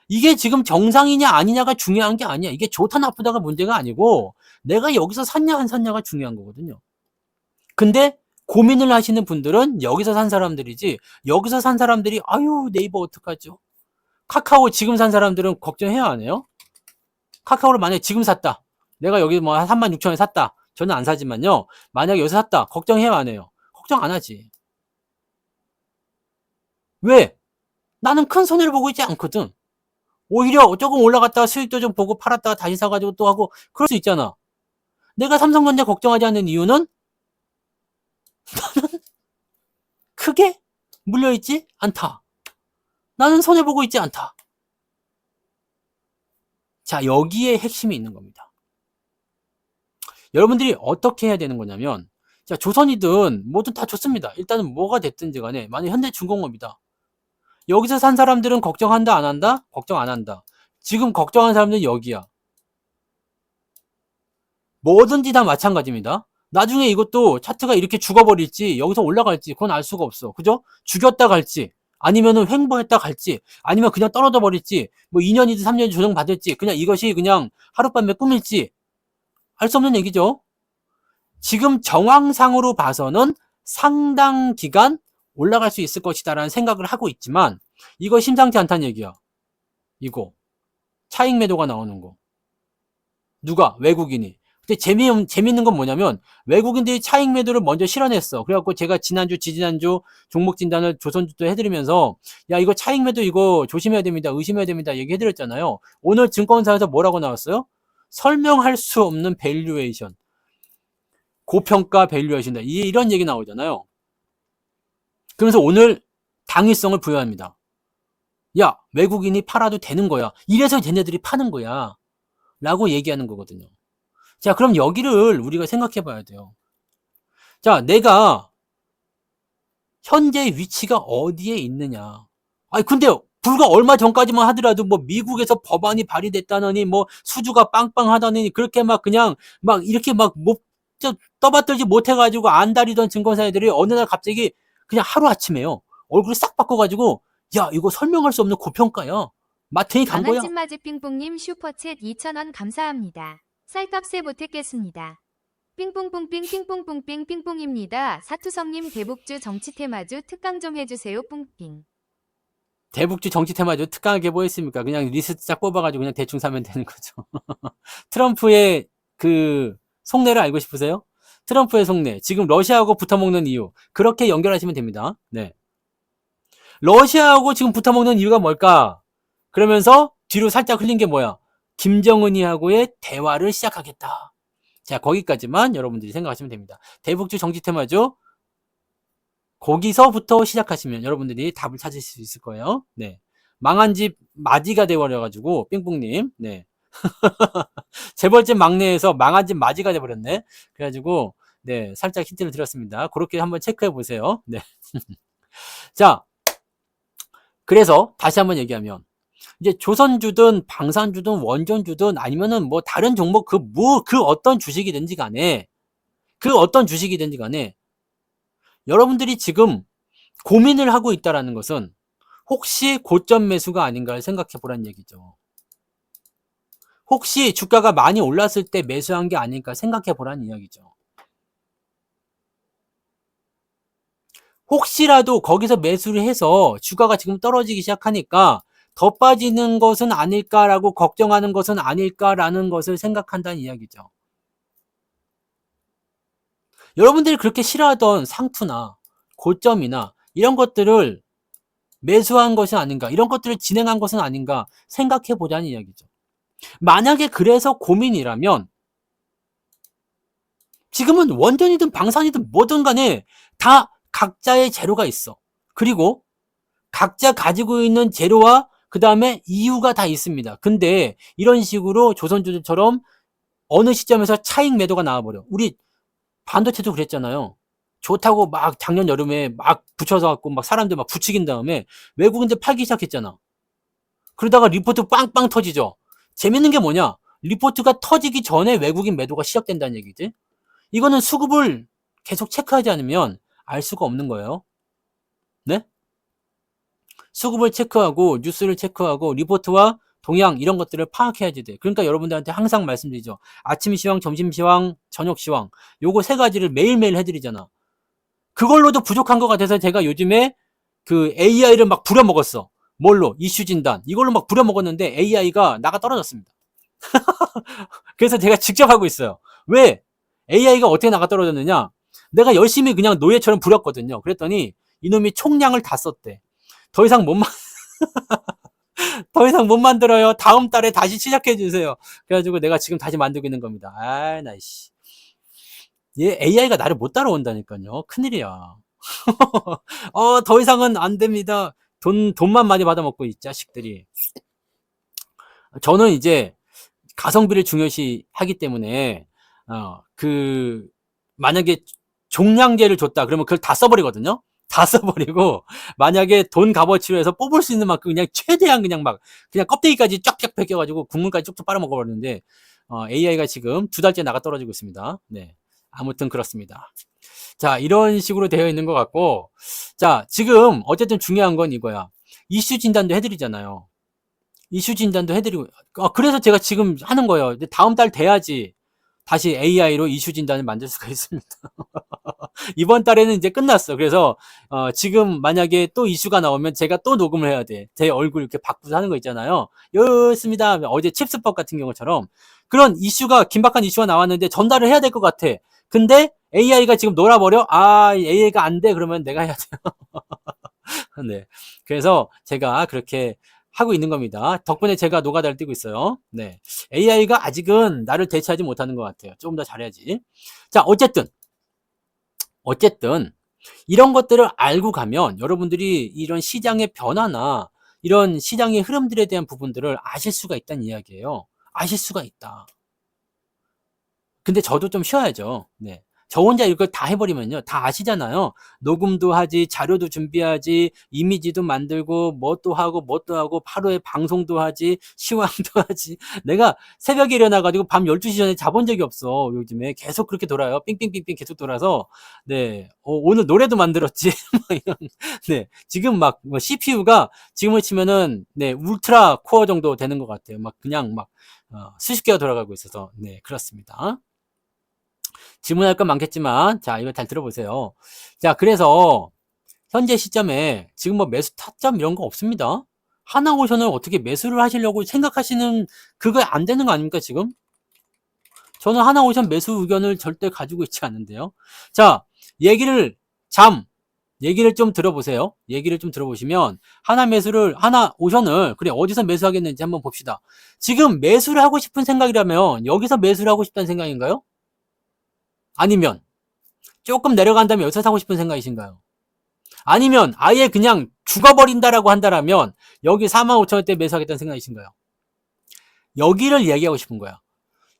이게 지금 정상이냐 아니냐가 중요한 게 아니야. 이게 좋다 나쁘다가 문제가 아니고 내가 여기서 샀냐 안 샀냐가 중요한 거거든요. 근데 고민을 하시는 분들은 여기서 산 사람들이지 여기서 산 사람들이 아유 네이버 어떡하죠? 카카오 지금 산 사람들은 걱정해야 안 해요? 카카오를 만약에 지금 샀다. 내가 여기 뭐 한 36,000원에 샀다. 저는 안 사지만요. 만약에 여기서 샀다. 걱정해야 안 해요? 걱정 안 하지. 왜? 나는 큰 손해를 보고 있지 않거든. 오히려 조금 올라갔다가 수익도 좀 보고 팔았다가 다시 사가지고 또 하고 그럴 수 있잖아. 내가 삼성전자 걱정하지 않는 이유는 크게 물려있지 않다. 나는 손해보고 있지 않다. 자, 여기에 핵심이 있는 겁니다. 여러분들이 어떻게 해야 되는 거냐면 자, 조선이든 뭐든 다 좋습니다. 일단은 뭐가 됐든지 간에 만약 현대중공업이다. 여기서 산 사람들은 걱정한다 안 한다? 걱정 안 한다. 지금 걱정하는 사람들은 여기야. 뭐든지 다 마찬가지입니다. 나중에 이것도 차트가 이렇게 죽어버릴지 여기서 올라갈지 그건 알 수가 없어. 그죠? 죽였다 갈지 아니면은 횡보했다 갈지 아니면 그냥 떨어져 버릴지 뭐 2년이든 3년이든 조정받을지 그냥 이것이 그냥 하룻밤에 꿈일지 알 수 없는 얘기죠. 지금 정황상으로 봐서는 상당 기간 올라갈 수 있을 것이다라는 생각을 하고 있지만 이거 심상치 않다는 얘기야. 이거 차익 매도가 나오는 거. 누가? 외국인이. 근데 재미있는 건 뭐냐면 외국인들이 차익 매도를 먼저 실현했어. 그래갖고 제가 지난주, 지지난주 종목 진단을 조선주도 해드리면서 야 이거 차익 매도 이거 조심해야 됩니다. 의심해야 됩니다. 얘기해드렸잖아요. 오늘 증권사에서 뭐라고 나왔어요? 설명할 수 없는 밸류에이션. 고평가 밸류에이션이다. 이런 얘기 나오잖아요. 그러면서 오늘 당위성을 부여합니다. 야 외국인이 팔아도 되는 거야. 이래서 쟤네들이 파는 거야. 라고 얘기하는 거거든요. 자, 그럼 여기를 우리가 생각해 봐야 돼요. 자, 내가 현재 위치가 어디에 있느냐. 아니, 근데 불과 얼마 전까지만 하더라도 뭐 미국에서 법안이 발의됐다느니 뭐 수주가 빵빵하다느니 그렇게 막 그냥 막 이렇게 막 떠받들지 못해가지고 안달이던 증권사들이 어느 날 갑자기 그냥 하루아침에요. 얼굴을 싹 바꿔가지고 야, 이거 설명할 수 없는 고평가야. 마탱이 간 거야. 망한집 마지삥뽕님 슈퍼챗 2,000원 감사합니다. 쌀값에 못했겠습니다. 삥뽕뽕삥 핑뽕뽕삥 삥뽕입니다. 사투성님 대북주 정치 테마주 특강 좀 해주세요 뿡삥. 대북주 정치 테마주 특강하게 뭐 있습니까? 그냥 리스트 쫙 뽑아가지고 그냥 대충 사면 되는 거죠. 트럼프의 그 속내를 알고 싶으세요? 트럼프의 속내. 지금 러시아하고 붙어먹는 이유. 그렇게 연결하시면 됩니다. 네. 러시아하고 지금 붙어먹는 이유가 뭘까? 그러면서 뒤로 살짝 흘린 게 뭐야? 김정은이하고의 대화를 시작하겠다. 자, 거기까지만 여러분들이 생각하시면 됩니다. 대북주 정치 테마죠. 거기서부터 시작하시면 여러분들이 답을 찾으실 수 있을 거예요. 네. 망한 집 맞이가 되어버려가지고 삥뽕님. 네. 재벌집 막내에서 망한 집 맞이가 돼버렸네. 그래가지고 네 살짝 힌트를 드렸습니다. 그렇게 한번 체크해 보세요. 네. 자, 그래서 다시 한번 얘기하면 이제 조선주든 방산주든 원전주든 아니면은 뭐 다른 종목 그 어떤 주식이든지 간에 여러분들이 지금 고민을 하고 있다라는 것은 혹시 고점 매수가 아닌가를 생각해 보라는 얘기죠. 혹시 주가가 많이 올랐을 때 매수한 게 아닐까 생각해 보라는 이야기죠. 혹시라도 거기서 매수를 해서 주가가 지금 떨어지기 시작하니까 더 빠지는 것은 아닐까라고 걱정하는 것은 아닐까라는 것을 생각한다는 이야기죠. 여러분들이 그렇게 싫어하던 상투나 고점이나 이런 것들을 매수한 것이 아닌가, 이런 것들을 진행한 것은 아닌가 생각해 보자는 이야기죠. 만약에 그래서 고민이라면 지금은 원전이든 방산이든 뭐든 간에 다 각자의 재료가 있어. 그리고 각자 가지고 있는 재료와 그 다음에 이유가 다 있습니다. 근데 이런 식으로 조선주들처럼 어느 시점에서 차익 매도가 나와버려. 우리 반도체도 그랬잖아요. 좋다고 막 작년 여름에 막 붙여서 갖고 막 사람들 막 부추긴 다음에 외국인들 팔기 시작했잖아. 그러다가 리포트 빵빵 터지죠. 재밌는 게 뭐냐? 리포트가 터지기 전에 외국인 매도가 시작된다는 얘기지. 이거는 수급을 계속 체크하지 않으면 알 수가 없는 거예요. 네? 수급을 체크하고 뉴스를 체크하고 리포트와 동향 이런 것들을 파악해야지 돼. 그러니까 여러분들한테 항상 말씀드리죠. 아침 시황, 점심 시황, 저녁 시황 요거 세 가지를 매일매일 해드리잖아. 그걸로도 부족한 것 같아서 제가 요즘에 그 AI를 막 부려먹었어. 뭘로? 이슈 진단. 이걸로 막 부려먹었는데 AI가 나가 떨어졌습니다. 그래서 제가 직접 하고 있어요. 왜? AI가 어떻게 나가 떨어졌느냐? 내가 열심히 그냥 노예처럼 부렸거든요. 그랬더니 이놈이 총량을 다 썼대. 더 이상 더 이상 못 만들어요. 다음 달에 다시 시작해 주세요. 그래가지고 내가 지금 다시 만들고 있는 겁니다. 아, 나이씨. 얘 AI가 나를 못 따라온다니까요. 큰일이야. 더 이상은 안 됩니다. 돈만 많이 받아먹고 이 자식들이. 저는 이제 가성비를 중요시 하기 때문에, 만약에 종량제를 줬다. 그러면 그걸 다 써버리거든요? 다 써버리고, 만약에 돈 값어치로 해서 뽑을 수 있는 만큼 그냥 최대한 그냥 그냥 껍데기까지 쫙쫙 벗겨가지고 국물까지 쭉쭉 빨아먹어버리는데, AI가 지금 2달째 나가 떨어지고 있습니다. 네. 아무튼 그렇습니다. 자, 이런 식으로 되어 있는 것 같고, 자, 지금 어쨌든 중요한 건 이거야. 이슈 진단도 해드리잖아요. 이슈 진단도 해드리고, 그래서 제가 지금 하는 거예요. 다음 달 돼야지 다시 AI로 이슈 진단을 만들 수가 있습니다. 이번 달에는 이제 끝났어. 그래서 지금 만약에 또 이슈가 나오면 제가 또 녹음을 해야 돼. 제 얼굴 이렇게 바꾸서 하는 거 있잖아요. 좋습니다. 어제 칩스법 같은 경우처럼 그런 이슈가, 긴박한 이슈가 나왔는데 전달을 해야 될 것 같아. 근데 AI가 지금 놀아버려? AI가 안 돼. 그러면 내가 해야 돼요. 네. 그래서 제가 그렇게 하고 있는 겁니다. 덕분에 제가 노가다를 뛰고 있어요. 네. AI가 아직은 나를 대체하지 못하는 것 같아요. 조금 더 잘해야지. 자, 어쨌든 이런 것들을 알고 가면 여러분들이 이런 시장의 변화나 이런 시장의 흐름들에 대한 부분들을 아실 수가 있다는 이야기예요. 아실 수가 있다. 근데 저도 좀 쉬어야죠. 네. 저 혼자 이걸 다 해버리면요. 다 아시잖아요. 녹음도 하지, 자료도 준비하지, 이미지도 만들고, 뭣도 하고, 하루에 방송도 하지, 시황도 하지. 내가 새벽에 일어나가지고 밤 12시 전에 자본 적이 없어. 요즘에 계속 그렇게 돌아요. 삥삥삥삥 계속 돌아서. 네. 오늘 노래도 만들었지. 네. 지금 막, CPU가 지금을 치면은, 네, 울트라 코어 정도 되는 것 같아요. 막, 그냥 막, 수십 개가 돌아가고 있어서. 네, 그렇습니다. 질문할 건 많겠지만, 자, 이거 잘 들어보세요. 자, 그래서, 현재 시점에 지금 뭐 매수 타점 이런 거 없습니다. 하나오션을 어떻게 매수를 하시려고 생각하시는, 그거 안 되는 거 아닙니까, 지금? 저는 하나오션 매수 의견을 절대 가지고 있지 않은데요. 자, 얘기를 좀 들어보세요. 얘기를 좀 들어보시면, 하나오션을, 그래, 어디서 매수하겠는지 한번 봅시다. 지금 매수를 하고 싶은 생각이라면, 여기서 매수를 하고 싶다는 생각인가요? 아니면, 조금 내려간 다음에 여기서 사고 싶은 생각이신가요? 아니면 아예 그냥 죽어버린다라고 한다라면 여기 45,000원대 매수하겠다는 생각이신가요? 여기를 얘기하고 싶은 거야.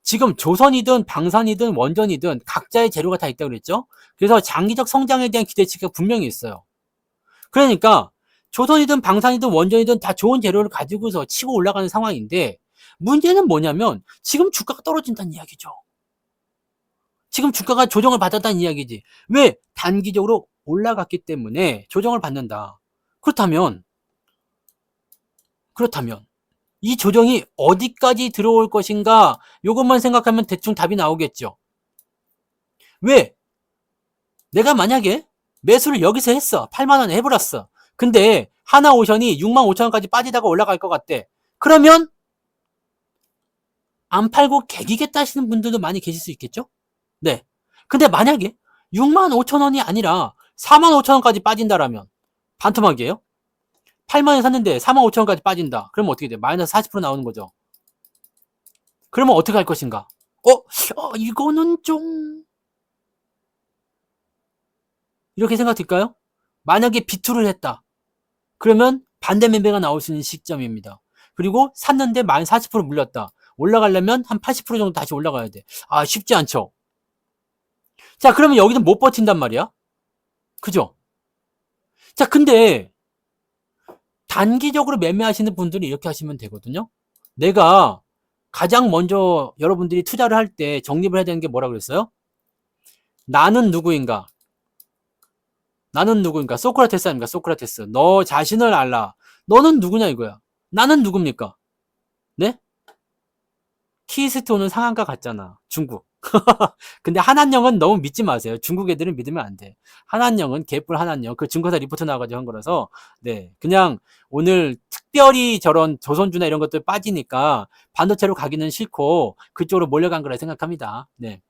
지금 조선이든 방산이든 원전이든 각자의 재료가 다 있다고 그랬죠? 그래서 장기적 성장에 대한 기대치가 분명히 있어요. 그러니까 조선이든 방산이든 원전이든 다 좋은 재료를 가지고서 치고 올라가는 상황인데 문제는 뭐냐면 지금 주가가 떨어진다는 이야기죠. 지금 주가가 조정을 받았다는 이야기지. 왜? 단기적으로 올라갔기 때문에 조정을 받는다. 그렇다면 이 조정이 어디까지 들어올 것인가? 이것만 생각하면 대충 답이 나오겠죠. 왜? 내가 만약에 매수를 여기서 했어. 8만 원에 해버렸어. 근데 하나오션이 6만 5천 원까지 빠지다가 올라갈 것 같대. 그러면 안 팔고 개기겠다 하시는 분들도 많이 계실 수 있겠죠? 네. 근데 만약에 6만 5천 원이 아니라 4만 5천 원까지 빠진다라면 반토막이에요? 8만 원에 샀는데 4만 5천 원까지 빠진다. 그러면 어떻게 돼? 마이너스 40% 나오는 거죠. 그러면 어떻게 할 것인가? 이거는 좀 이렇게 생각 들까요? 만약에 비투를 했다. 그러면 반대 매매가 나올 수 있는 시점입니다. 그리고 샀는데 마이너스 40% 물렸다. 올라가려면 한 80% 정도 다시 올라가야 돼. 쉽지 않죠. 자, 그러면 여기는 못 버틴단 말이야. 그죠? 자, 근데 단기적으로 매매하시는 분들은 이렇게 하시면 되거든요. 내가 가장 먼저 여러분들이 투자를 할 때 정립을 해야 되는 게 뭐라 그랬어요? 나는 누구인가? 소크라테스 아닙니까? 소크라테스. 너 자신을 알라. 너는 누구냐 이거야. 나는 누굽니까? 네? 키스톤은 상한가 같잖아. 중국. 근데 한한령은 너무 믿지 마세요. 중국 애들은 믿으면 안 돼. 한한령은 개뿔 한한령. 그 증거사 리포트 나와가지고 한 거라서, 네. 그냥 오늘 특별히 저런 조선주나 이런 것들 빠지니까 반도체로 가기는 싫고 그쪽으로 몰려간 거라 생각합니다. 네.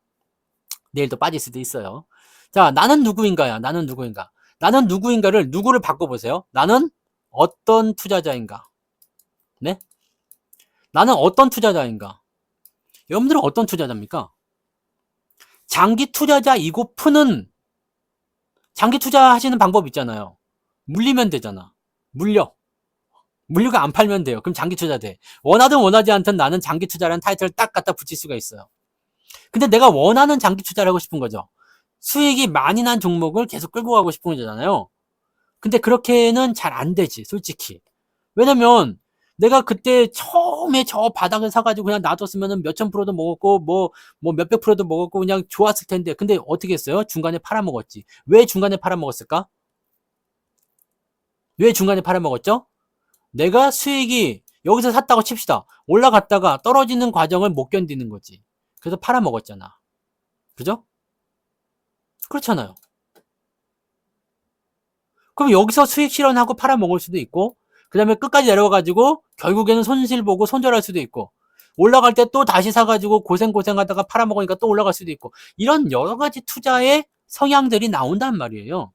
내일 또 빠질 수도 있어요. 자, 나는 누구인가야? 나는 누구인가? 나는 누구인가를 누구를 바꿔보세요. 나는 어떤 투자자인가? 네? 나는 어떤 투자자인가? 여러분들은 어떤 투자자입니까? 장기 투자자이고 푸는 장기 투자하시는 방법 있잖아요. 물리면 되잖아. 물류가 안 팔면 돼요. 그럼 장기 투자 돼. 원하든 원하지 않든 나는 장기 투자라는 타이틀을 딱 갖다 붙일 수가 있어요. 근데 내가 원하는 장기 투자를 하고 싶은 거죠. 수익이 많이 난 종목을 계속 끌고 가고 싶은 거잖아요. 근데 그렇게는 잘 안 되지, 솔직히. 왜냐면 내가 그때 처음에 저 바닥을 사가지고 그냥 놔뒀으면 몇천 프로도 먹었고 뭐 몇백 프로도 먹었고 그냥 좋았을 텐데 근데 어떻게 했어요? 중간에 팔아먹었지. 왜 중간에 팔아먹었을까? 왜 중간에 팔아먹었죠? 내가 수익이 여기서 샀다고 칩시다. 올라갔다가 떨어지는 과정을 못 견디는 거지. 그래서 팔아먹었잖아. 그죠? 그렇잖아요. 그럼 여기서 수익 실현하고 팔아먹을 수도 있고 그 다음에 끝까지 내려와가지고 결국에는 손실 보고 손절할 수도 있고 올라갈 때 또 다시 사가지고 고생하다가 팔아먹으니까 또 올라갈 수도 있고, 이런 여러 가지 투자의 성향들이 나온단 말이에요.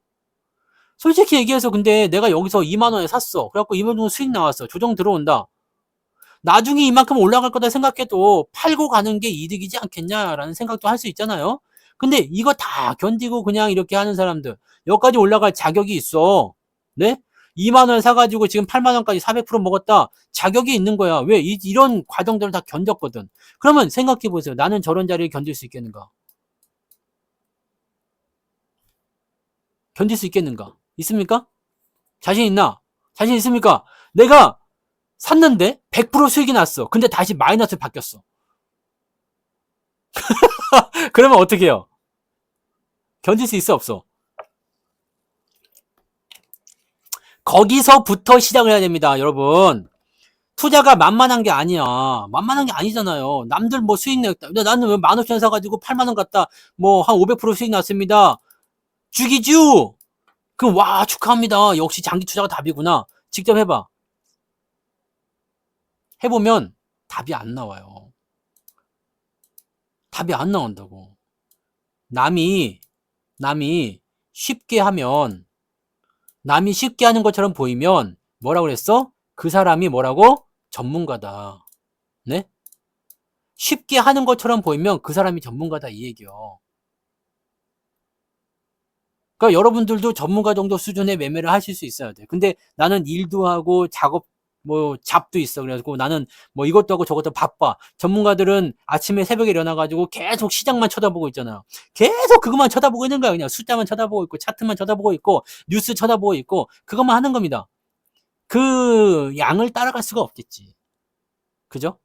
솔직히 얘기해서 근데 내가 여기서 2만 원에 샀어. 그래갖고 2만 원 수익 나왔어. 조정 들어온다. 나중에 이만큼 올라갈 거다 생각해도 팔고 가는 게 이득이지 않겠냐라는 생각도 할 수 있잖아요. 근데 이거 다 견디고 그냥 이렇게 하는 사람들, 여기까지 올라갈 자격이 있어. 네? 2만 원 사가지고 지금 8만 원까지 400% 먹었다. 자격이 있는 거야. 왜? 이런 과정들을 다 견뎠거든. 그러면 생각해 보세요. 나는 저런 자리를 견딜 수 있겠는가? 견딜 수 있겠는가? 있습니까? 자신 있나? 자신 있습니까? 내가 샀는데 100% 수익이 났어. 근데 다시 마이너스로 바뀌었어. 그러면 어떻게 해요? 견딜 수 있어, 없어? 거기서부터 시작을 해야 됩니다, 여러분. 투자가 만만한 게 아니야. 만만한 게 아니잖아요. 남들 뭐 수익 냈다. 나는 왜 15,000원 사가지고 8만 원 갔다 뭐 한 500% 수익 났습니다. 죽이죠? 그럼 와, 축하합니다. 역시 장기 투자가 답이구나. 직접 해봐. 해보면 답이 안 나와요. 답이 안 나온다고. 남이 쉽게 하면, 남이 쉽게 하는 것처럼 보이면 뭐라고 그랬어? 그 사람이 뭐라고? 전문가다. 네? 쉽게 하는 것처럼 보이면 그 사람이 전문가다, 이 얘기요. 그러니까 여러분들도 전문가 정도 수준의 매매를 하실 수 있어야 돼. 근데 나는 일도 하고 작업 뭐 잡도 있어. 그래가지고 나는 뭐 이것도 하고 저것도 바빠. 전문가들은 아침에 새벽에 일어나가지고 계속 시장만 쳐다보고 있잖아요. 계속 그것만 쳐다보고 있는 거야. 그냥 숫자만 쳐다보고 있고 차트만 쳐다보고 있고 뉴스 쳐다보고 있고 그것만 하는 겁니다. 그 양을 따라갈 수가 없겠지. 그죠?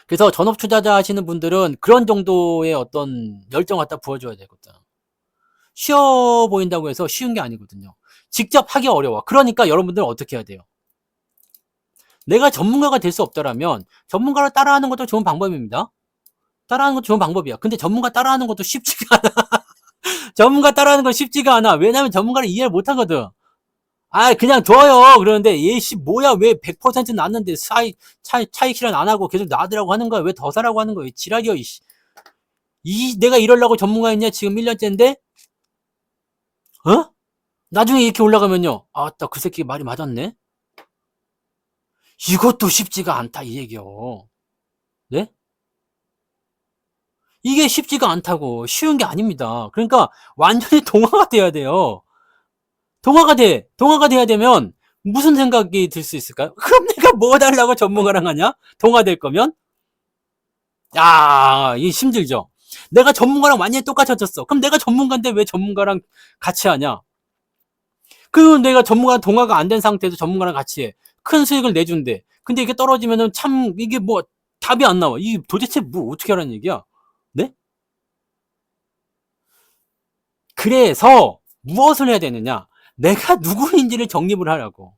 그래서 전업 투자자 하시는 분들은 그런 정도의 어떤 열정 갖다 부어줘야 되거든. 쉬워 보인다고 해서 쉬운 게 아니거든요. 직접 하기 어려워. 그러니까 여러분들은 어떻게 해야 돼요? 내가 전문가가 될 수 없다라면 전문가를 따라하는 것도 좋은 방법입니다. 따라하는 것도 좋은 방법이야. 근데 전문가 따라하는 것도 쉽지가 않아. 전문가 따라하는 건 쉽지가 않아. 왜냐면 전문가를 이해를 못 하거든. 아, 그냥 줘요. 그러는데 얘씨 뭐야, 왜 100% 났는데 차익 실현 안 하고 계속 놔두라고 하는 거야. 왜 더 사라고 하는 거야. 지랄이야, 이씨. 내가 이러려고 전문가였냐? 지금 1년째인데? 어? 나중에 이렇게 올라가면요. 아따, 그 새끼 말이 맞았네. 이것도 쉽지가 않다, 이 얘기요. 네? 이게 쉽지가 않다고. 쉬운 게 아닙니다. 그러니까 완전히 동화가 돼야 돼요. 동화가 돼야 되면 무슨 생각이 들 수 있을까요? 그럼 내가 뭐 달라고 전문가랑 하냐? 동화될 거면? 야, 이 힘들죠? 내가 전문가랑 완전히 똑같아졌어. 그럼 내가 전문가인데 왜 전문가랑 같이 하냐? 그리고 내가 전문가 동화가 안 된 상태에서 전문가랑 같이 해. 큰 수익을 내준대. 근데 이게 떨어지면은 참, 이게 뭐, 답이 안 나와. 이게 도대체 뭐, 어떻게 하라는 얘기야? 네? 그래서, 무엇을 해야 되느냐? 내가 누구인지를 정립을 하라고.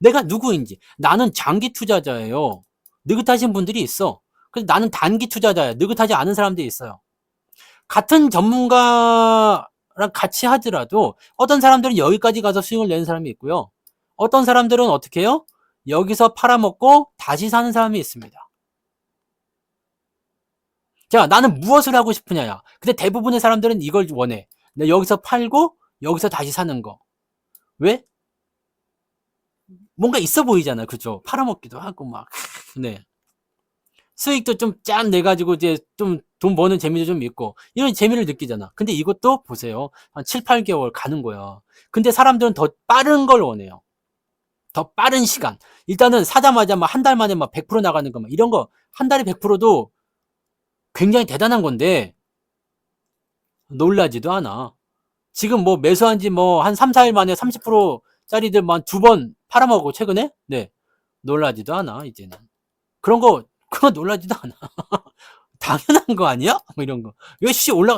내가 누구인지. 나는 장기 투자자예요. 느긋하신 분들이 있어. 그래서 나는 단기 투자자야. 느긋하지 않은 사람들이 있어요. 같은 전문가랑 같이 하더라도 어떤 사람들은 여기까지 가서 수익을 내는 사람이 있고요. 어떤 사람들은 어떻게 해요? 여기서 팔아먹고 다시 사는 사람이 있습니다. 자, 나는 무엇을 하고 싶으냐야. 근데 대부분의 사람들은 이걸 원해. 여기서 팔고 여기서 다시 사는 거. 왜? 뭔가 있어 보이잖아요. 그죠? 팔아먹기도 하고 막. 네. 수익도 좀 짠 내가지고 이제 좀 돈 버는 재미도 좀 있고 이런 재미를 느끼잖아. 근데 이것도 보세요. 한 7, 8개월 가는 거야. 근데 사람들은 더 빠른 걸 원해요. 더 빠른 시간. 일단은 사자마자 막 한 달 만에 막 100% 나가는 거 막 이런 거 한 달에 100%도 굉장히 대단한 건데 놀라지도 않아. 지금 뭐 매수한 지 뭐 한 3, 4일 만에 30%짜리들만 2번 팔아먹고 최근에? 네. 놀라지도 않아, 이제는. 그거 놀라지도 않아. 당연한 거 아니야? 뭐 이런 거. 왜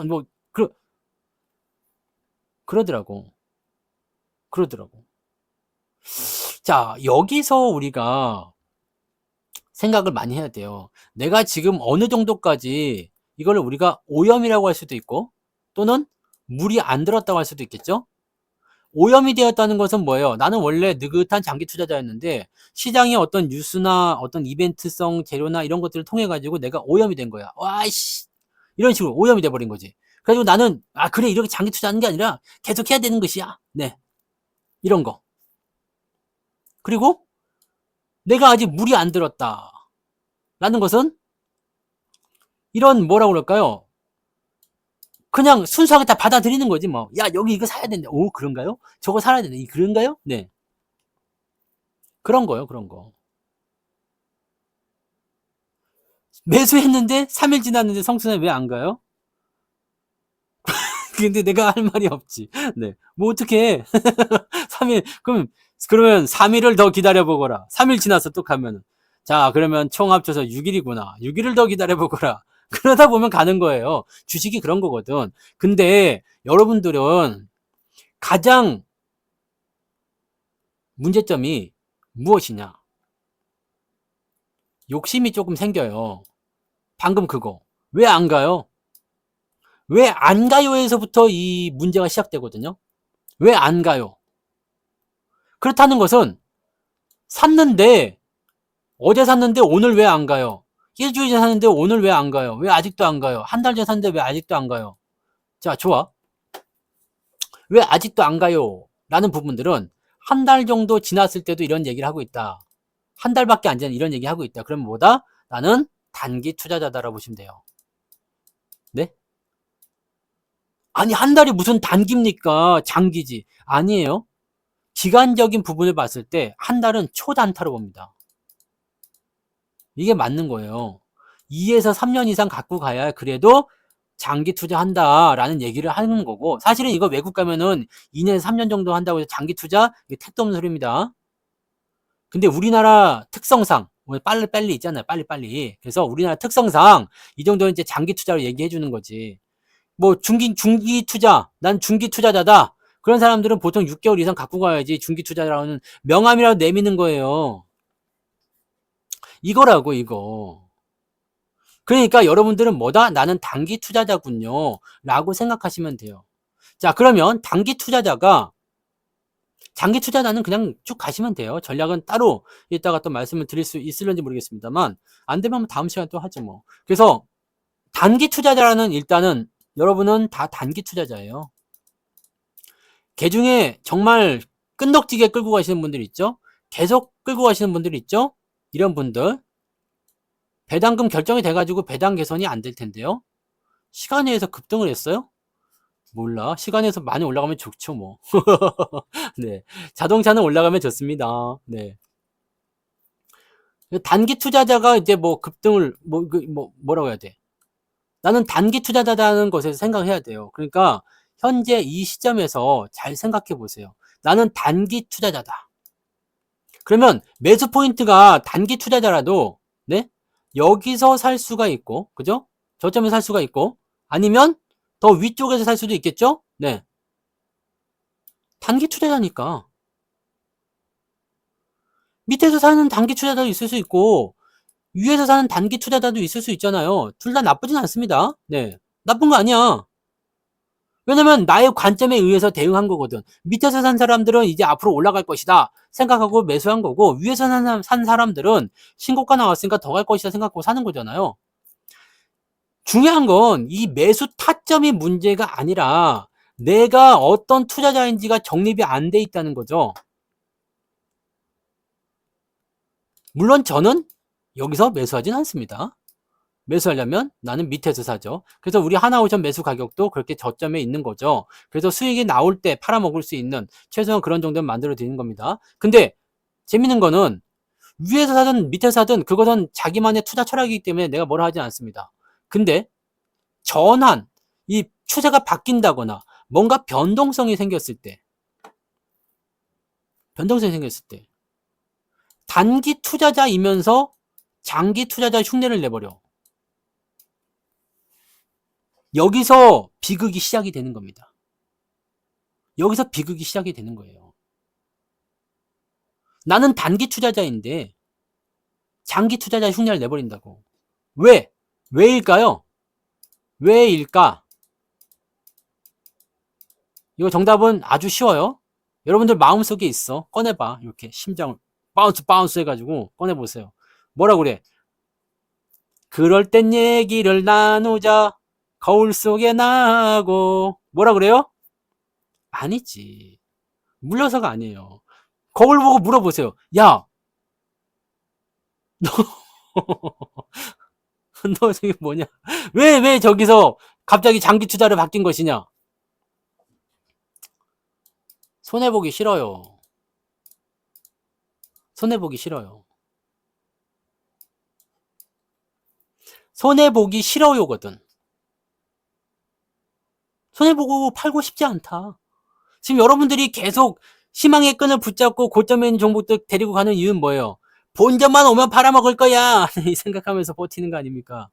뭐, 그러더라고. 그러더라고. 자, 여기서 우리가 생각을 많이 해야 돼요. 내가 지금 어느 정도까지 이거를 우리가 오염이라고 할 수도 있고, 또는 물이 안 들었다고 할 수도 있겠죠? 오염이 되었다는 것은 뭐예요? 나는 원래 느긋한 장기 투자자였는데 시장의 어떤 뉴스나 어떤 이벤트성 재료나 이런 것들을 통해 가지고 내가 오염이 된 거야. 와이씨 이런 식으로 오염이 돼 버린 거지. 그래가지고 나는 그래 이렇게 장기 투자하는 게 아니라 계속 해야 되는 것이야. 네 이런 거. 그리고 내가 아직 물이 안 들었다 라는 것은 이런 뭐라고 그럴까요? 그냥 순수하게 다 받아들이는 거지 뭐. 야 여기 이거 사야 된다. 오 그런가요? 저거 사야 된다. 그런가요? 네 그런 거요. 그런 거. 매수했는데 3일 지났는데 성수는 왜 안 가요? 근데 내가 할 말이 없지. 네. 뭐 어떻게 3일 그러면 3일을 더 기다려 보거라. 3일 지나서 또 가면은 자, 그러면 총 합쳐서 6일이구나. 6일을 더 기다려 보거라. 그러다 보면 가는 거예요. 주식이 그런 거거든. 근데 여러분들은 가장 문제점이 무엇이냐? 욕심이 조금 생겨요. 방금 그거. 왜 안 가요? 왜 안 가요에서부터 이 문제가 시작되거든요. 왜 안 가요? 그렇다는 것은 샀는데 어제 샀는데 오늘 왜 안 가요? 일주일 전에 샀는데 오늘 왜 안 가요? 왜 아직도 안 가요? 한 달 전에 샀는데 왜 아직도 안 가요? 자, 좋아. 왜 아직도 안 가요? 라는 부분들은 한 달 정도 지났을 때도 이런 얘기를 하고 있다. 한 달밖에 안 지난 이런 얘기 하고 있다. 그러면 뭐다? 나는 단기 투자자다라고 보시면 돼요. 네? 아니, 한 달이 무슨 단기입니까? 장기지. 아니에요. 기간적인 부분을 봤을 때 한 달은 초단타로 봅니다. 이게 맞는 거예요. 2에서 3년 이상 갖고 가야 그래도 장기 투자한다라는 얘기를 하는 거고, 사실은 이거 외국 가면은 2년에서 3년 정도 한다고 해서 장기 투자? 이게 택도 없는 소리입니다. 근데 우리나라 특성상 빨리 있잖아요. 빨리. 그래서 우리나라 특성상 이 정도는 이제 장기 투자로 얘기해 주는 거지. 뭐 중기 투자, 난 중기 투자자다. 그런 사람들은 보통 6개월 이상 갖고 가야지 중기 투자라는 명함이라도 내미는 거예요. 이거라고 이거. 그러니까 여러분들은 뭐다? 나는 단기 투자자군요. 라고 생각하시면 돼요. 자, 그러면 단기 투자자가 장기 투자자는 그냥 쭉 가시면 돼요. 전략은 따로 이따가 또 말씀을 드릴 수 있을런지 모르겠습니다만 안 되면 다음 시간에 또 하죠 뭐. 그래서 단기 투자자라는 일단은 여러분은 다 단기 투자자예요. 개 중에 정말 끈덕지게 끌고 가시는 분들 있죠? 계속 끌고 가시는 분들 있죠? 이런 분들 배당금 결정이 돼가지고 배당 개선이 안 될 텐데요. 시간에 의해서 급등을 했어요? 몰라. 시간에 의해서 많이 올라가면 좋죠 뭐. 네, 자동차는 올라가면 좋습니다. 네. 단기 투자자가 이제 뭐 급등을 뭐라고 해야 돼? 나는 단기 투자자라는 것에서 생각해야 돼요. 그러니까 현재 이 시점에서 잘 생각해 보세요. 나는 단기 투자자다. 그러면 매수 포인트가 단기 투자자라도 네? 여기서 살 수가 있고, 그죠? 저점에서 살 수가 있고, 아니면 더 위쪽에서 살 수도 있겠죠? 네. 단기 투자자니까. 밑에서 사는 단기 투자자도 있을 수 있고, 위에서 사는 단기 투자자도 있을 수 있잖아요. 둘 다 나쁘진 않습니다. 네. 나쁜 거 아니야. 왜냐면 나의 관점에 의해서 대응한 거거든. 밑에서 산 사람들은 이제 앞으로 올라갈 것이다 생각하고 매수한 거고, 위에서 산 사람들은 신고가 나왔으니까 더 갈 것이다 생각하고 사는 거잖아요. 중요한 건 이 매수 타점이 문제가 아니라 내가 어떤 투자자인지가 정립이 안 돼 있다는 거죠. 물론 저는 여기서 매수하진 않습니다. 매수하려면 나는 밑에서 사죠. 그래서 우리 하나오션 매수 가격도 그렇게 저점에 있는 거죠. 그래서 수익이 나올 때 팔아먹을 수 있는 최소한 그런 정도는 만들어 드리는 겁니다. 근데 재밌는 거는 위에서 사든 밑에서 사든 그것은 자기만의 투자 철학이기 때문에 내가 뭐라 하지 않습니다. 근데 전환, 이 추세가 바뀐다거나 뭔가 변동성이 생겼을 때 단기 투자자이면서 장기 투자자 흉내를 내버려. 여기서 비극이 시작이 되는 겁니다. 여기서 비극이 시작이 되는 거예요. 나는 단기 투자자인데 장기 투자자 흉내를 내버린다고. 왜? 왜일까요? 왜일까? 이거 정답은 아주 쉬워요. 여러분들 마음속에 있어. 꺼내봐. 이렇게 심장을 바운스 해가지고 꺼내보세요. 뭐라 그래? 그럴 땐 얘기를 나누자. 거울 속에 나고. 뭐라 그래요? 아니지. 물려서가 아니에요. 거울 보고 물어보세요. 야, 너 저기 뭐냐? 왜 저기서 갑자기 장기 투자를 바뀐 것이냐? 손해보기 싫어요. 손해보기 싫어요. 손해보기 싫어요거든. 손해보고 팔고 싶지 않다. 지금 여러분들이 계속 희망의 끈을 붙잡고 고점에 있는 종목들 데리고 가는 이유는 뭐예요? 본전만 오면 팔아먹을 거야. 이 생각하면서 버티는 거 아닙니까?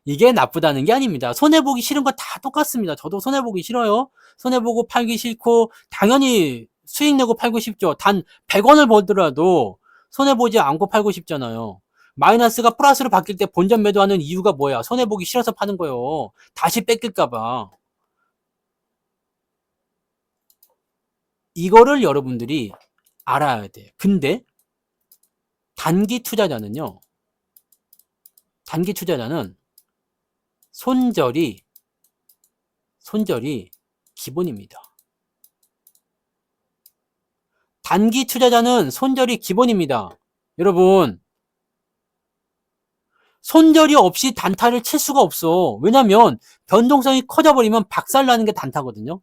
이게 나쁘다는 게 아닙니다. 손해보기 싫은 거 다 똑같습니다. 저도 손해보기 싫어요. 손해보고 팔기 싫고 당연히 수익 내고 팔고 싶죠. 단 100원을 벌더라도 손해보지 않고 팔고 싶잖아요. 마이너스가 플러스로 바뀔 때 본전 매도하는 이유가 뭐야? 손해보기 싫어서 파는 거예요. 다시 뺏길까봐. 이거를 여러분들이 알아야 돼. 근데 단기 투자자는 손절이 기본입니다. 단기 투자자는 손절이 기본입니다. 여러분, 손절이 없이 단타를 칠 수가 없어. 왜냐면 변동성이 커져버리면 박살나는 게 단타거든요.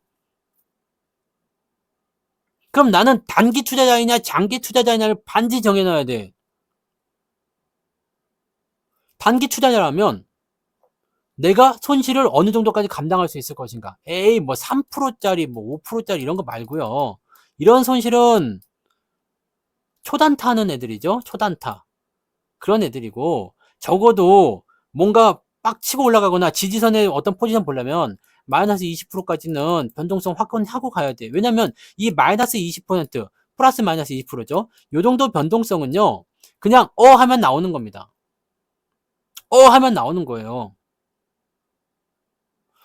그럼 나는 단기 투자자이냐 장기 투자자이냐를 반드시 정해놔야 돼. 단기 투자자라면 내가 손실을 어느 정도까지 감당할 수 있을 것인가. 에이, 뭐 3%짜리, 뭐 5%짜리 이런 거 말고요. 이런 손실은 초단타 하는 애들이죠. 초단타. 그런 애들이고, 적어도 뭔가 빡치고 올라가거나 지지선에 어떤 포지션 보려면 마이너스 20%까지는 변동성 확인하고 가야 돼. 왜냐면 이 마이너스 20%, 플러스 마이너스 20%죠. 요 정도 변동성은요, 그냥 하면 나오는 겁니다. 하면 나오는 거예요.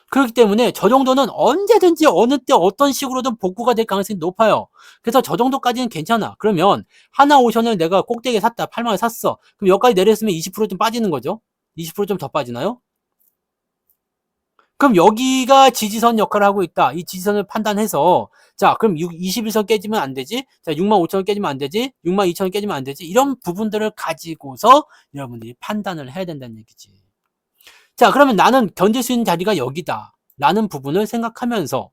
그렇기 때문에 저 정도는 언제든지 어느 때 어떤 식으로든 복구가 될 가능성이 높아요. 그래서 저 정도까지는 괜찮아. 그러면 하나오션을 내가 꼭대기에 샀다. 8만원에 샀어. 그럼 여기까지 내렸으면 20%좀 빠지는 거죠. 20% 좀 더 빠지나요? 그럼 여기가 지지선 역할을 하고 있다. 이 지지선을 판단해서 자, 그럼 21선 깨지면 안 되지? 자, 65,000원 깨지면 안 되지? 62,000원 깨지면 안 되지? 이런 부분들을 가지고서 여러분들이 판단을 해야 된다는 얘기지. 자, 그러면 나는 견딜 수 있는 자리가 여기다 라는 부분을 생각하면서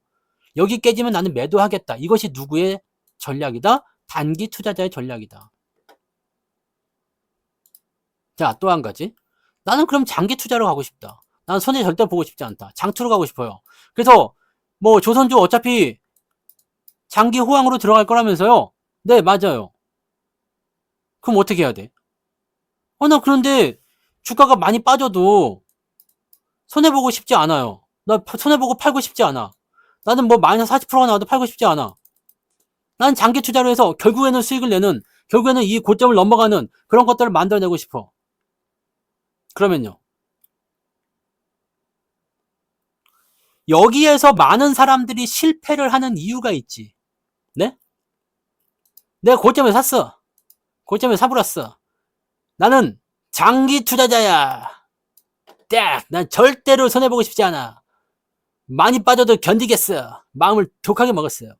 여기 깨지면 나는 매도하겠다. 이것이 누구의 전략이다? 단기 투자자의 전략이다. 자, 또 한 가지. 나는 그럼 장기 투자로 가고 싶다. 나는 손해 절대 보고 싶지 않다. 장투로 가고 싶어요. 그래서 뭐 조선주 어차피 장기 호황으로 들어갈 거라면서요. 네, 맞아요. 그럼 어떻게 해야 돼? 나 그런데 주가가 많이 빠져도 손해보고 싶지 않아요. 나 손해보고 팔고 싶지 않아. 나는 뭐 마이너스 40%가 나와도 팔고 싶지 않아. 난 장기 투자로 해서 결국에는 수익을 내는, 결국에는 이 고점을 넘어가는 그런 것들을 만들어내고 싶어. 그러면요. 여기에서 많은 사람들이 실패를 하는 이유가 있지. 네? 내가 고점에 샀어. 고점에 사버렸어. 나는 장기 투자자야. 딱! 난 절대로 손해보고 싶지 않아. 많이 빠져도 견디겠어. 마음을 독하게 먹었어요.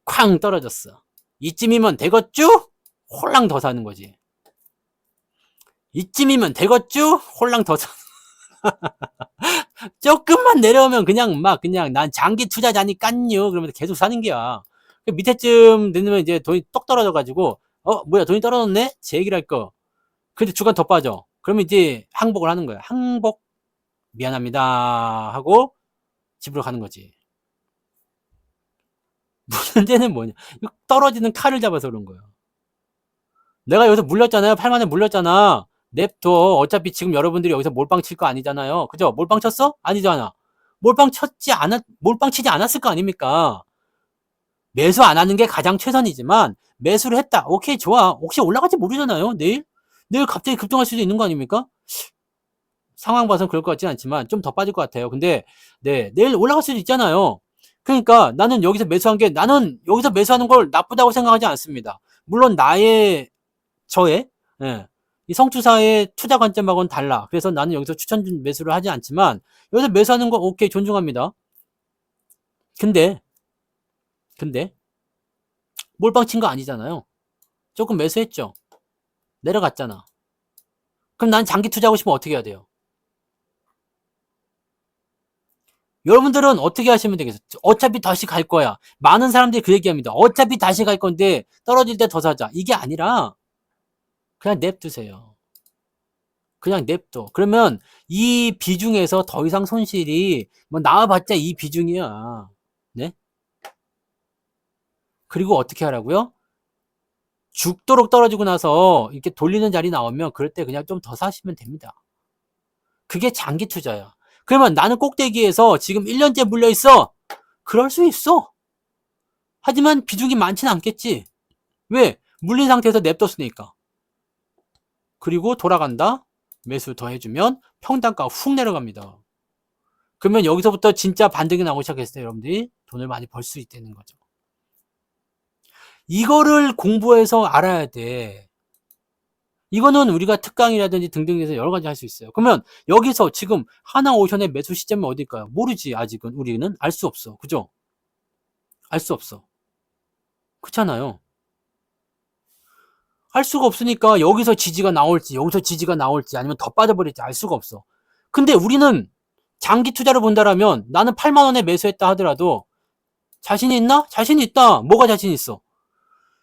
쾅 떨어졌어. 이쯤이면 되겠쥬? 홀랑 더 사는 거지. 이쯤이면 되겠쥬? 홀랑 더 사. 조금만 내려오면 그냥 난 장기 투자자니깐요. 그러면서 계속 사는 게야. 밑에쯤 되면 이제 돈이 똑 떨어져가지고, 뭐야, 돈이 떨어졌네? 제 얘기를 할 거. 근데 주간 더 빠져. 그러면 이제 항복을 하는 거야. 항복, 미안합니다. 하고 집으로 가는 거지. 문제는 뭐냐. 떨어지는 칼을 잡아서 그런 거야. 내가 여기서 물렸잖아요. 8만에 물렸잖아. 냅둬. 어차피 지금 여러분들이 여기서 몰빵 칠 거 아니잖아요. 그죠? 몰빵 쳤어? 아니잖아. 몰빵 치지 않았을 거 아닙니까? 매수 안 하는 게 가장 최선이지만, 매수를 했다. 오케이, 좋아. 혹시 올라갈지 모르잖아요. 내일 갑자기 급등할 수도 있는 거 아닙니까? 상황 봐서 그럴 것 같진 않지만, 좀 더 빠질 것 같아요. 근데, 네, 내일 올라갈 수도 있잖아요. 그러니까 나는 여기서 매수한 게 나는 여기서 매수하는 걸 나쁘다고 생각하지 않습니다. 물론 저의 예, 이 성투사의 투자 관점하고는 달라. 그래서 나는 여기서 추천 매수를 하지 않지만 여기서 매수하는 거 오케이 존중합니다. 근데 몰빵 친 거 아니잖아요. 조금 매수했죠. 내려갔잖아. 그럼 난 장기 투자하고 싶으면 어떻게 해야 돼요? 여러분들은 어떻게 하시면 되겠어요? 어차피 다시 갈 거야. 많은 사람들이 그 얘기합니다. 어차피 다시 갈 건데 떨어질 때 더 사자. 이게 아니라 그냥 냅두세요. 그냥 냅둬. 그러면 이 비중에서 더 이상 손실이 뭐 나와봤자 이 비중이야. 네? 그리고 어떻게 하라고요? 죽도록 떨어지고 나서 이렇게 돌리는 자리 나오면 그럴 때 그냥 좀 더 사시면 됩니다. 그게 장기 투자야. 그러면 나는 꼭대기에서 지금 1년째 물려 있어. 그럴 수 있어. 하지만 비중이 많지는 않겠지. 왜? 물린 상태에서 냅뒀으니까. 그리고 돌아간다. 매수 더 해주면 평단가 훅 내려갑니다. 그러면 여기서부터 진짜 반등이 나오기 시작했어요. 여러분들이 돈을 많이 벌 수 있다는 거죠. 이거를 공부해서 알아야 돼. 이거는 우리가 특강이라든지 등등에서 여러 가지 할 수 있어요. 그러면 여기서 지금 하나오션의 매수 시점이 어딜까요? 모르지. 아직은 우리는 알 수 없어. 그죠? 알 수 없어. 그렇잖아요. 할 수가 없으니까 여기서 지지가 나올지 여기서 지지가 나올지 아니면 더 빠져버릴지 알 수가 없어. 근데 우리는 장기 투자를 본다라면 나는 8만 원에 매수했다 하더라도 자신이 있나? 자신 있다. 뭐가 자신 있어?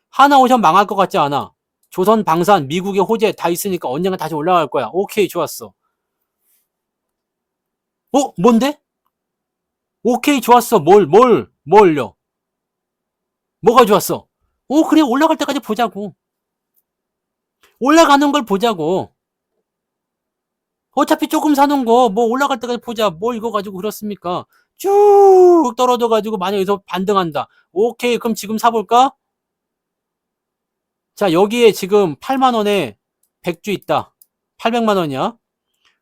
하나오션 망할 것 같지 않아. 조선, 방산, 미국의 호재 다 있으니까 언젠가 다시 올라갈 거야. 오케이, 좋았어. 뭔데? 오케이, 좋았어. 뭘요? 뭐가 좋았어? 그래, 올라갈 때까지 보자고. 올라가는 걸 보자고. 어차피 조금 사는 거, 뭐 올라갈 때까지 보자. 뭘 이거 가지고 그렇습니까? 쭉 떨어져가지고 만약 여기서 반등한다. 오케이, 그럼 지금 사볼까? 자, 여기에 지금 8만원에 100주 있다. 800만원이야.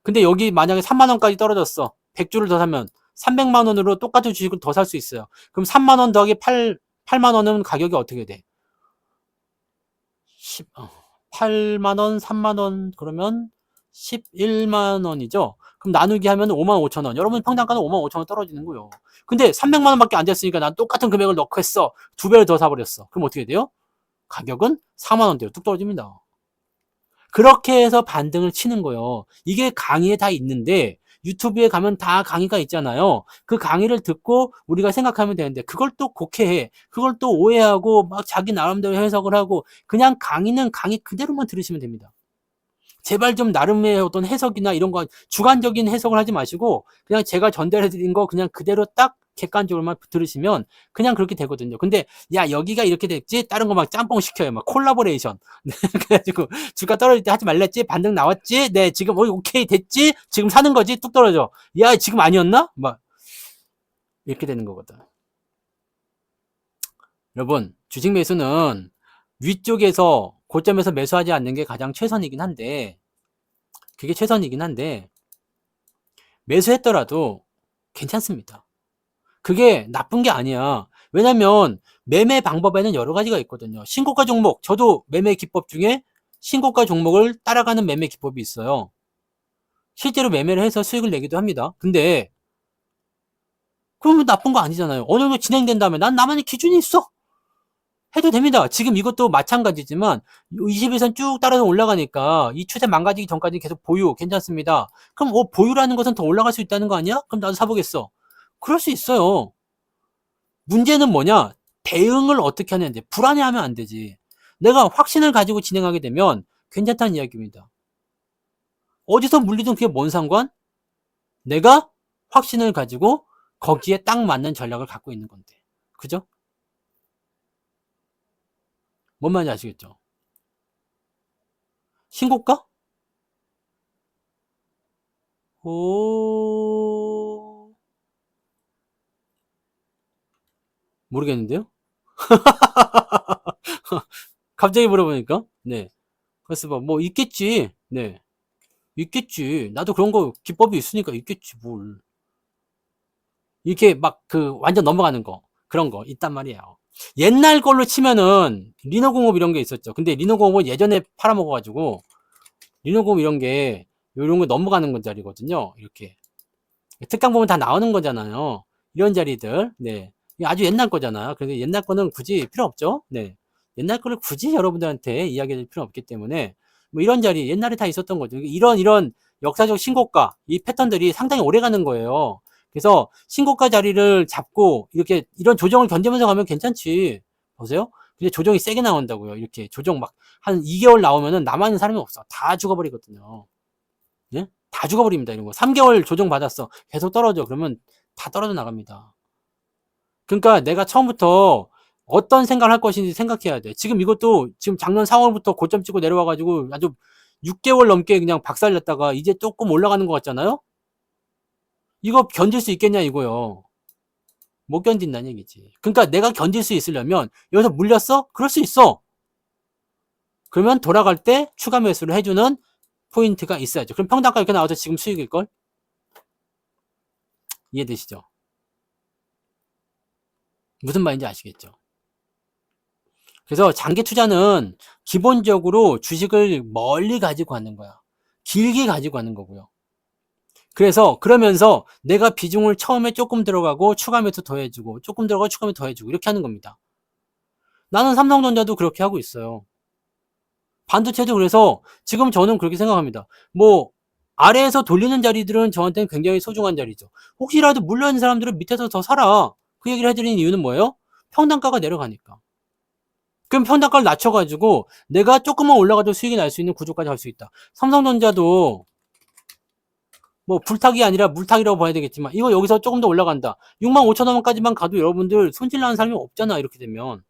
근데 여기 만약에 3만원까지 떨어졌어. 100주를 더 사면 300만원으로 똑같은 주식을 더 살 수 있어요. 그럼 3만원 더하기 8만원은 가격이 어떻게 돼? 8만원, 3만원, 그러면 11만원이죠? 그럼 나누기 하면 55,000원. 여러분 평당가는 55,000원 떨어지는 거예요. 근데 300만원밖에 안 됐으니까 난 똑같은 금액을 넣고 했어. 2배를 더 사버렸어. 그럼 어떻게 돼요? 가격은 4만원대로 뚝 떨어집니다. 그렇게 해서 반등을 치는 거예요. 이게 강의에 다 있는데 유튜브에 가면 다 강의가 있잖아요. 그 강의를 듣고 우리가 생각하면 되는데 그걸 또 곡해해. 그걸 또 오해하고 막 자기 나름대로 해석을 하고 그냥 강의는 강의 그대로만 들으시면 됩니다. 제발 좀 나름의 어떤 해석이나 이런 거 주관적인 해석을 하지 마시고 그냥 제가 전달해 드린 거 그냥 그대로 딱 객관적으로만 들으시면 그냥 그렇게 되거든요. 근데 야 여기가 이렇게 됐지 다른 거 막 짬뽕 시켜요. 막 콜라보레이션. 그래가지고 주가 떨어질 때 하지 말랬지 반등 나왔지 네 지금 오케이 됐지 지금 사는 거지 뚝 떨어져. 야 지금 아니었나? 막 이렇게 되는 거거든. 여러분 주식 매수는 위쪽에서 고점에서 매수하지 않는 게 가장 최선이긴 한데 그게 최선이긴 한데 매수했더라도 괜찮습니다. 그게 나쁜 게 아니야. 왜냐면 매매 방법에는 여러 가지가 있거든요. 신고가 종목, 저도 매매 기법 중에 신고가 종목을 따라가는 매매 기법이 있어요. 실제로 매매를 해서 수익을 내기도 합니다. 근데 그러면 나쁜 거 아니잖아요. 어느 정도 진행된 다음에 난 나만의 기준이 있어. 해도 됩니다. 지금 이것도 마찬가지지만 21선 쭉 따라서 올라가니까 이 추세 망가지기 전까지 계속 보유 괜찮습니다. 그럼 보유라는 것은 더 올라갈 수 있다는 거 아니야? 그럼 나도 사보겠어. 그럴 수 있어요. 문제는 뭐냐? 대응을 어떻게 하는지. 불안해하면 안 되지. 내가 확신을 가지고 진행하게 되면 괜찮다는 이야기입니다. 어디서 물리든 그게 뭔 상관? 내가 확신을 가지고 거기에 딱 맞는 전략을 갖고 있는 건데. 그죠? 뭔 말인지 아시겠죠? 신고가? 오, 모르겠는데요? 갑자기 물어보니까? 네. 그래서 뭐 있겠지. 네. 있겠지. 나도 그런 거 기법이 있으니까 있겠지, 뭘. 이렇게 막 완전 넘어가는 거. 그런 거 있단 말이에요. 옛날 걸로 치면은 리노공업 이런 게 있었죠. 근데 리노공업은 예전에 팔아먹어가지고 리노공업 이런 거 넘어가는 건 자리거든요. 이렇게. 특강 보면 다 나오는 거잖아요. 이런 자리들. 네. 이게 아주 옛날 거잖아요. 그래서 옛날 거는 굳이 필요 없죠. 네. 옛날 거를 굳이 여러분들한테 이야기해 줄 필요 없기 때문에 뭐 이런 자리 옛날에 다 있었던 거죠. 이런 역사적 신고가 이 패턴들이 상당히 오래 가는 거예요. 그래서 신고가 자리를 잡고 이렇게 이런 조정을 견디면서 가면 괜찮지. 보세요. 근데 조정이 세게 나온다고요. 이렇게 조정 막 한 2개월 나오면은 남아있는 사람이 없어. 다 죽어버리거든요. 예? 다 죽어버립니다. 이런 거. 3개월 조정 받았어. 계속 떨어져. 그러면 다 떨어져 나갑니다. 그러니까 내가 처음부터 어떤 생각을 할 것인지 생각해야 돼. 지금 이것도 지금 작년 4월부터 고점 찍고 내려와가지고 아주 6개월 넘게 그냥 박살냈다가 이제 조금 올라가는 것 같잖아요? 이거 견딜 수 있겠냐 이거요. 못 견딘다는 얘기지. 그러니까 내가 견딜 수 있으려면 여기서 물렸어? 그럴 수 있어. 그러면 돌아갈 때 추가 매수를 해주는 포인트가 있어야죠. 그럼 평단가 이렇게 나와서 지금 수익일걸? 이해되시죠? 무슨 말인지 아시겠죠? 그래서 장기 투자는 기본적으로 주식을 멀리 가지고 가는 거야. 길게 가지고 가는 거고요. 그래서 그러면서 내가 비중을 처음에 조금 들어가고 추가 매수 더해주고 조금 들어가고 추가 매수 더해주고 이렇게 하는 겁니다. 나는 삼성전자도 그렇게 하고 있어요. 반도체도 그래서 지금 저는 그렇게 생각합니다. 뭐 아래에서 돌리는 자리들은 저한테는 굉장히 소중한 자리죠. 혹시라도 물려있는 사람들은 밑에서 더 사라. 그 얘기를 해드리는 이유는 뭐예요? 평단가가 내려가니까. 그럼 평단가를 낮춰가지고 내가 조금만 올라가도 수익이 날 수 있는 구조까지 할 수 있다. 삼성전자도 뭐 불타기 아니라 물타기라고 봐야 되겠지만 이거 여기서 조금 더 올라간다. 65,000원까지만 가도 여러분들 손실 나는 사람이 없잖아. 이렇게 되면.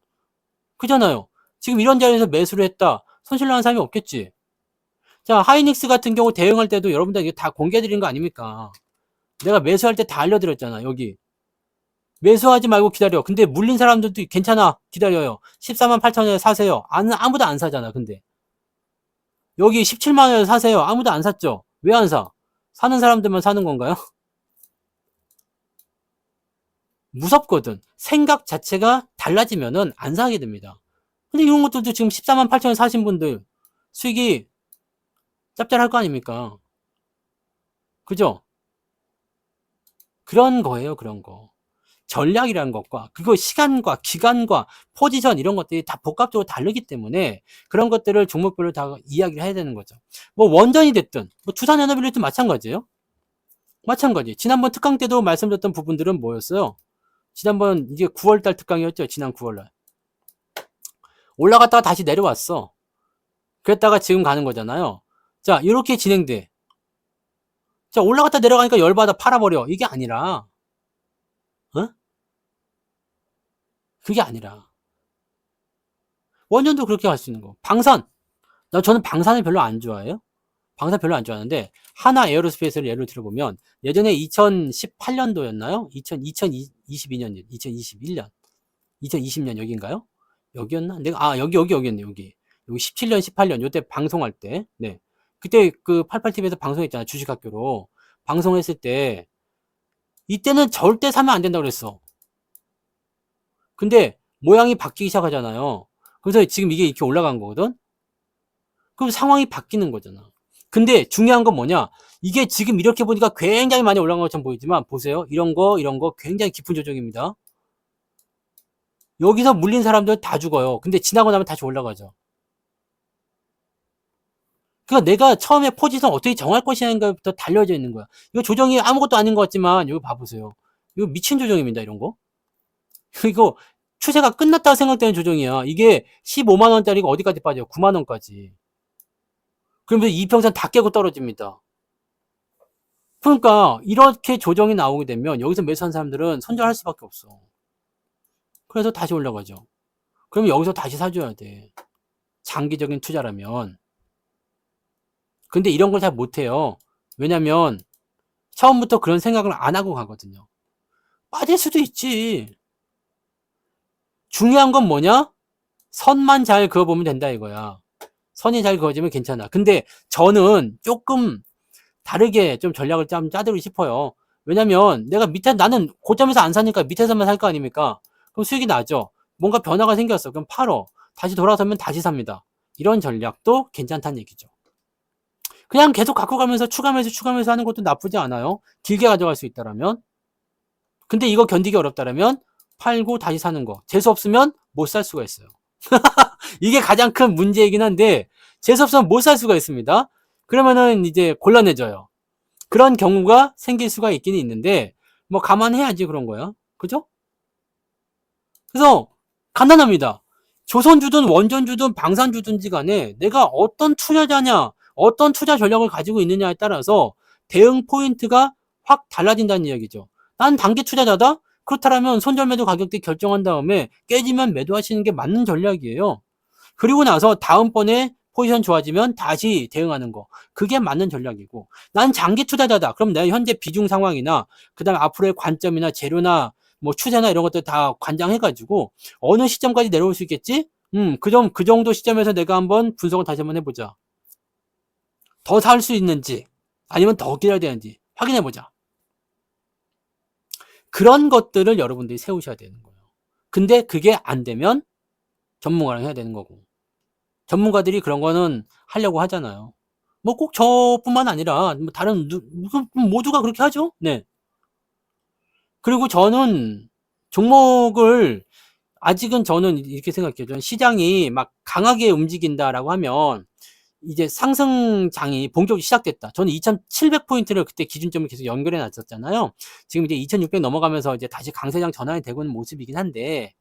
그잖아요. 지금 이런 자리에서 매수를 했다. 손실 나는 사람이 없겠지. 자, 하이닉스 같은 경우 대응할 때도 여러분들 이게 다 공개해드린 거 아닙니까? 내가 매수할 때 다 알려드렸잖아. 여기. 매수하지 말고 기다려. 근데 물린 사람들도 괜찮아. 기다려요. 148,000원에 사세요. 아무도 안 사잖아. 근데. 여기 17만원에 사세요. 아무도 안 샀죠. 왜 안 사? 사는 사람들만 사는 건가요? 무섭거든. 생각 자체가 달라지면은 안 사게 됩니다. 근데 이런 것들도 지금 148,000원 사신 분들 수익이 짭짤할 거 아닙니까? 그죠? 그런 거예요. 그런 거. 전략이라는 것과 그거 시간과 기간과 포지션 이런 것들이 다 복합적으로 다르기 때문에 그런 것들을 종목별로 다 이야기를 해야 되는 거죠. 뭐 원전이 됐든 뭐 두산에너비도 마찬가지예요. 마찬가지. 지난번 특강 때도 말씀드렸던 부분들은 뭐였어요? 지난번 이게 9월달 특강이었죠. 지난 9월날. 올라갔다가 다시 내려왔어. 그랬다가 지금 가는 거잖아요. 자, 이렇게 진행돼. 자, 올라갔다 내려가니까 열받아 팔아버려. 이게 아니라, 어? 그게 아니라. 원전도 그렇게 갈 수 있는 거. 방산. 저는 방산을 별로 안 좋아해요. 방산 별로 안 좋아하는데, 하나 에어로스페이스를 예를 들어보면, 예전에 2018년도였나요? 2022년, 2021년, 2020년 여기인가요? 여기였나? 여기였네, 여기. 여기 17년, 18년, 요때 방송할 때, 네. 그때 그 88TV에서 방송했잖아, 주식학교로. 방송했을 때, 이때는 절대 사면 안 된다고 그랬어. 근데 모양이 바뀌기 시작하잖아요. 그래서 지금 이게 이렇게 올라간 거거든? 그럼 상황이 바뀌는 거잖아. 근데 중요한 건 뭐냐? 이게 지금 이렇게 보니까 굉장히 많이 올라간 것처럼 보이지만, 보세요. 이런 거 굉장히 깊은 조정입니다. 여기서 물린 사람들 다 죽어요. 근데 지나고 나면 다시 올라가죠. 그러니까 내가 처음에 포지션 어떻게 정할 것이냐부터 달려져 있는 거야. 이거 조정이 아무것도 아닌 것 같지만, 이거 봐보세요. 이거 미친 조정입니다, 이런 거. 이거 추세가 끝났다고 생각되는 조정이야. 이게 15만원짜리가 어디까지 빠져요? 9만원까지. 그러면서 이평선 다 깨고 떨어집니다. 그러니까 이렇게 조정이 나오게 되면 여기서 매수한 사람들은 손절할 수밖에 없어. 그래서 다시 올라가죠. 그러면 여기서 다시 사줘야 돼. 장기적인 투자라면. 근데 이런 걸 잘 못해요. 왜냐면 처음부터 그런 생각을 안 하고 가거든요. 빠질 수도 있지. 중요한 건 뭐냐? 선만 잘 그어보면 된다 이거야. 선이 잘 그어지면 괜찮아. 근데 저는 조금 다르게 좀 전략을 좀 짜드리고 싶어요. 왜냐면 내가 나는 고점에서 안 사니까 밑에서만 살 거 아닙니까? 그럼 수익이 나죠. 뭔가 변화가 생겼어. 그럼 팔어. 다시 돌아서면 다시 삽니다. 이런 전략도 괜찮다는 얘기죠. 그냥 계속 갖고 가면서 추가하면서 하는 것도 나쁘지 않아요. 길게 가져갈 수 있다라면. 근데 이거 견디기 어렵다라면 팔고 다시 사는 거. 재수 없으면 못 살 수가 있어요. 이게 가장 큰 문제이긴 한데 재수 없으면 못 살 수가 있습니다. 그러면은 이제 곤란해져요. 그런 경우가 생길 수가 있기는 있는데 뭐 감안해야지 그런 거야. 그죠? 그래서 간단합니다. 조선주든 원전주든 방산주든지 간에 내가 어떤 투자자냐, 어떤 투자 전략을 가지고 있느냐에 따라서 대응 포인트가 확 달라진다는 이야기죠. 난 단기 투자자다? 그렇다면 손절매도 가격대 결정한 다음에 깨지면 매도하시는 게 맞는 전략이에요. 그리고 나서 다음번에 포지션 좋아지면 다시 대응하는 거. 그게 맞는 전략이고. 난 장기 투자자다. 그럼 내가 현재 비중 상황이나 그다음에 앞으로의 관점이나 재료나 뭐 추세나 이런 것들 다 관장해가지고 어느 시점까지 내려올 수 있겠지? 그 정도 시점에서 내가 한번 분석을 다시 한번 해보자. 더 살 수 있는지 아니면 더 기다려야 되는지 확인해보자. 그런 것들을 여러분들이 세우셔야 되는 거예요. 근데 그게 안 되면 전문가랑 해야 되는 거고. 전문가들이 그런 거는 하려고 하잖아요. 뭐 꼭 저뿐만 아니라 뭐 다른 모두가 그렇게 하죠. 네. 그리고 저는 종목을 아직은 저는 이렇게 생각해요. 저는 시장이 막 강하게 움직인다라고 하면 이제 상승장이 본격적으로 시작됐다. 저는 2,700포인트를 그때 기준점을 계속 연결해 놨었잖아요. 지금 이제 2,600 넘어가면서 이제 다시 강세장 전환이 되고 있는 모습이긴 한데,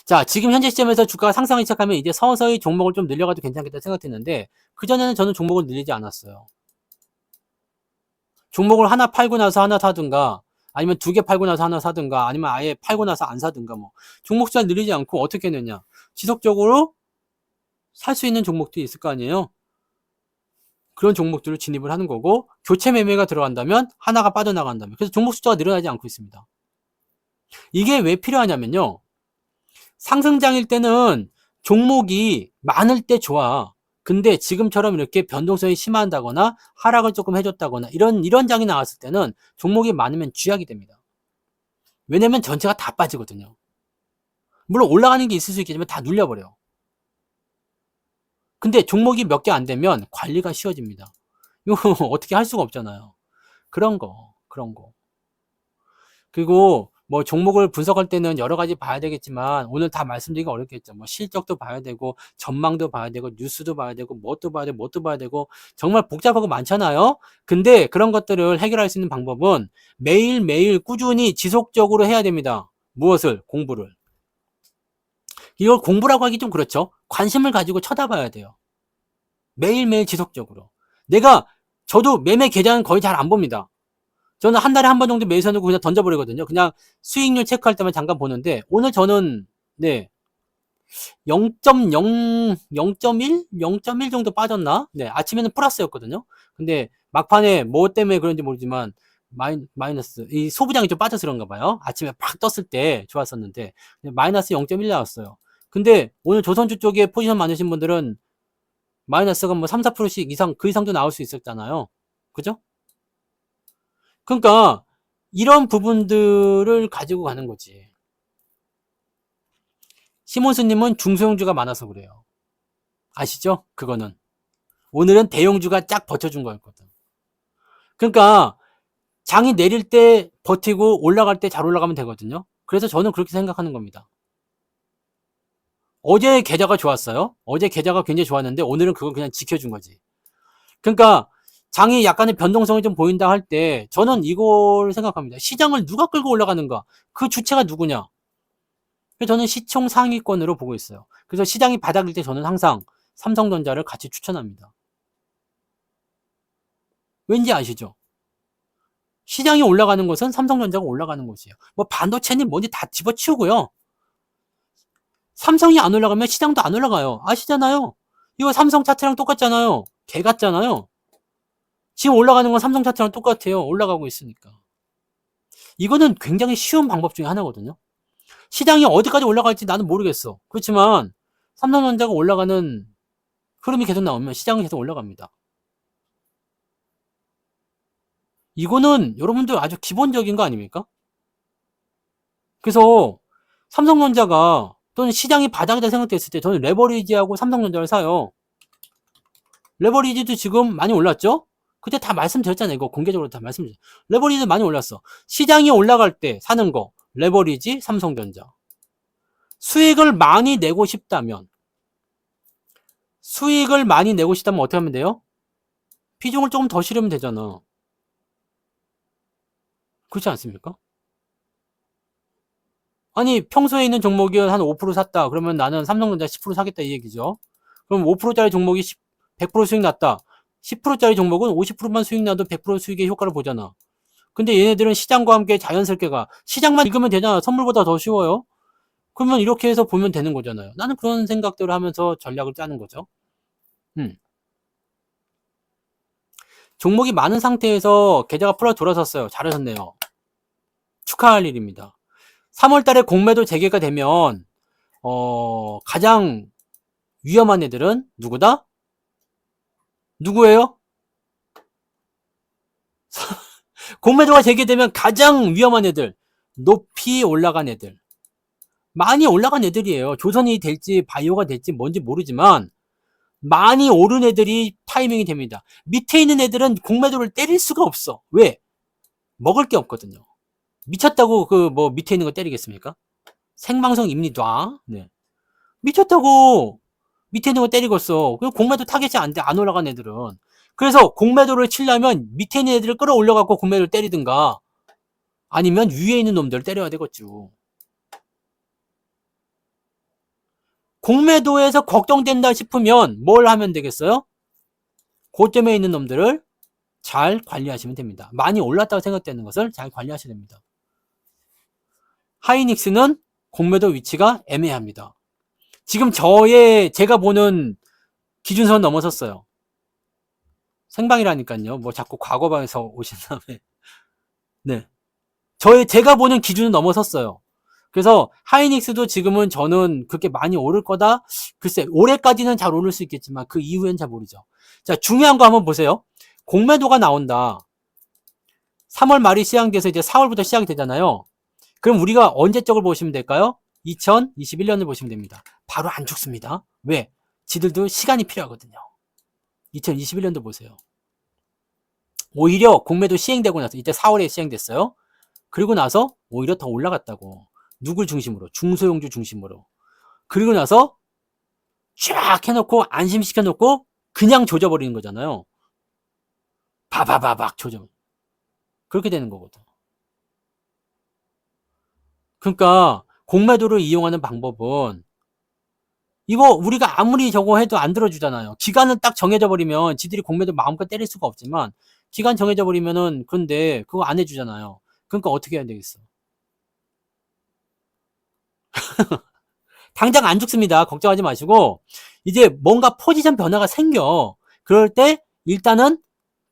자, 지금 현재 시점에서 주가가 상승하기 시작하면 이제 서서히 종목을 좀 늘려가도 괜찮겠다 생각했는데, 그전에는 저는 종목을 늘리지 않았어요. 종목을 하나 팔고 나서 하나 사든가, 아니면 두 개 팔고 나서 하나 사든가, 아니면 아예 팔고 나서 안 사든가, 뭐. 종목 숫자 늘리지 않고 어떻게 했느냐. 지속적으로 살 수 있는 종목들이 있을 거 아니에요? 그런 종목들을 진입을 하는 거고, 교체 매매가 들어간다면 하나가 빠져나간다면. 그래서 종목 숫자가 늘어나지 않고 있습니다. 이게 왜 필요하냐면요. 상승장일 때는 종목이 많을 때 좋아. 근데 지금처럼 이렇게 변동성이 심한다거나 하락을 조금 해줬다거나 이런 장이 나왔을 때는 종목이 많으면 쥐약이 됩니다. 왜냐면 전체가 다 빠지거든요. 물론 올라가는 게 있을 수 있겠지만 다 눌려버려. 근데 종목이 몇 개 안 되면 관리가 쉬워집니다. 이거 어떻게 할 수가 없잖아요. 그런 거. 그리고 뭐 종목을 분석할 때는 여러 가지 봐야 되겠지만 오늘 다 말씀드리기가 어렵겠죠. 뭐 실적도 봐야 되고 전망도 봐야 되고 뉴스도 봐야 되고 뭣도 봐야 되고 정말 복잡하고 많잖아요. 근데 그런 것들을 해결할 수 있는 방법은 매일매일 꾸준히 지속적으로 해야 됩니다. 무엇을? 공부를. 이걸 공부라고 하기 좀 그렇죠. 관심을 가지고 쳐다봐야 돼요. 매일매일 지속적으로. 저도 매매 계좌는 거의 잘 안 봅니다. 저는 한 달에 한 번 정도 매수해놓고 그냥 던져버리거든요. 그냥 수익률 체크할 때만 잠깐 보는데, 오늘 저는, 네, 0.0, 0.1? 0.1 정도 빠졌나? 네, 아침에는 플러스였거든요. 근데 막판에 뭐 때문에 그런지 모르지만, 마이너스, 이 소부장이 좀 빠져서 그런가 봐요. 아침에 팍 떴을 때 좋았었는데, 마이너스 0.1 나왔어요. 근데 오늘 조선주 쪽에 포지션 많으신 분들은 마이너스가 뭐 3, 4%씩 이상, 그 이상도 나올 수 있었잖아요. 그죠? 그러니까 이런 부분들을 가지고 가는 거지. 시몬스님은 중소형주가 많아서 그래요. 아시죠? 그거는. 오늘은 대형주가 쫙 버텨준 거였거든. 그러니까 장이 내릴 때 버티고 올라갈 때 잘 올라가면 되거든요. 그래서 저는 그렇게 생각하는 겁니다. 어제 계좌가 좋았어요. 어제 계좌가 굉장히 좋았는데 오늘은 그걸 그냥 지켜준 거지. 그러니까 장이 약간의 변동성이 좀 보인다 할 때 저는 이걸 생각합니다. 시장을 누가 끌고 올라가는가? 그 주체가 누구냐? 그래서 저는 시총 상위권으로 보고 있어요. 그래서 시장이 바닥일 때 저는 항상 삼성전자를 같이 추천합니다. 왠지 아시죠? 시장이 올라가는 것은 삼성전자가 올라가는 것이에요. 뭐 반도체는 뭔지 다 집어치우고요. 삼성이 안 올라가면 시장도 안 올라가요. 아시잖아요. 이거 삼성 차트랑 똑같잖아요. 개 같잖아요. 지금 올라가는 건 삼성 차트랑 똑같아요. 올라가고 있으니까. 이거는 굉장히 쉬운 방법 중에 하나거든요. 시장이 어디까지 올라갈지 나는 모르겠어. 그렇지만 삼성전자가 올라가는 흐름이 계속 나오면 시장은 계속 올라갑니다. 이거는 여러분들 아주 기본적인 거 아닙니까? 그래서 삼성전자가 또는 시장이 바닥이다 생각됐을 때 저는 레버리지하고 삼성전자를 사요. 레버리지도 지금 많이 올랐죠? 그때 다 말씀드렸잖아요. 이거 공개적으로 다 말씀드렸죠. 레버리지 많이 올랐어. 시장이 올라갈 때 사는 거. 레버리지, 삼성전자. 수익을 많이 내고 싶다면 어떻게 하면 돼요? 비중을 조금 더 실으면 되잖아. 그렇지 않습니까? 아니 평소에 있는 종목이 한 5% 샀다. 그러면 나는 삼성전자 10% 사겠다 이 얘기죠. 그럼 5%짜리 종목이 100% 수익 났다. 10%짜리 종목은 50%만 수익 나도 100% 수익의 효과를 보잖아. 근데 얘네들은 시장과 함께 자연스럽게 가. 시장만 읽으면 되잖아. 선물보다 더 쉬워요. 그러면 이렇게 해서 보면 되는 거잖아요. 나는 그런 생각들을 하면서 전략을 짜는 거죠. 종목이 많은 상태에서 계좌가 풀어 돌아섰어요. 잘하셨네요. 축하할 일입니다. 3월 달에 공매도 재개가 되면 가장 위험한 애들은 누구다? 누구예요? 공매도가 재개되면 가장 위험한 애들, 높이 올라간 애들, 많이 올라간 애들이에요. 조선이 될지 바이오가 될지 뭔지 모르지만 많이 오른 애들이 타이밍이 됩니다. 밑에 있는 애들은 공매도를 때릴 수가 없어. 왜? 먹을 게 없거든요. 미쳤다고 그 뭐 밑에 있는 거 때리겠습니까? 생방송입니다. 네. 미쳤다고 밑에 있는 거 때리겠어. 그리고 공매도 타겟이 안 돼. 안 올라간 애들은. 그래서 공매도를 치려면 밑에 있는 애들을 끌어올려갖고 공매도를 때리든가 아니면 위에 있는 놈들을 때려야 되겠죠. 공매도에서 걱정된다 싶으면 뭘 하면 되겠어요? 고점에 있는 놈들을 잘 관리하시면 됩니다. 많이 올랐다고 생각되는 것을 잘 관리하셔야 됩니다. 하이닉스는 공매도 위치가 애매합니다. 지금 제가 보는 기준선 넘어섰어요. 생방이라니까요. 뭐 자꾸 과거방에서 오신 다음에. 네. 제가 보는 기준은 넘어섰어요. 그래서 하이닉스도 지금은 저는 그렇게 많이 오를 거다. 글쎄, 올해까지는 잘 오를 수 있겠지만 그 이후엔 잘 모르죠. 자, 중요한 거 한번 보세요. 공매도가 나온다. 3월 말이 시작돼서 이제 4월부터 시작이 되잖아요. 그럼 우리가 언제적을 보시면 될까요? 2021년을 보시면 됩니다. 바로 안 죽습니다. 왜? 지들도 시간이 필요하거든요. 2021년도 보세요. 오히려 공매도 시행되고 나서 이때 4월에 시행됐어요. 그리고 나서 오히려 더 올라갔다고. 누굴 중심으로? 중소형주 중심으로. 그리고 나서 쫙 해놓고 안심시켜놓고 그냥 조져버리는 거잖아요. 바바바박 조져. 그렇게 되는 거거든. 그러니까 공매도를 이용하는 방법은 이거 우리가 아무리 저거 해도 안 들어주잖아요. 기간은 딱 정해져 버리면 지들이 공매도 마음껏 때릴 수가 없지만 기간 정해져 버리면은 근데 그거 안 해주잖아요. 그러니까 어떻게 해야 되겠어? 당장 안 죽습니다. 걱정하지 마시고 이제 뭔가 포지션 변화가 생겨. 그럴 때 일단은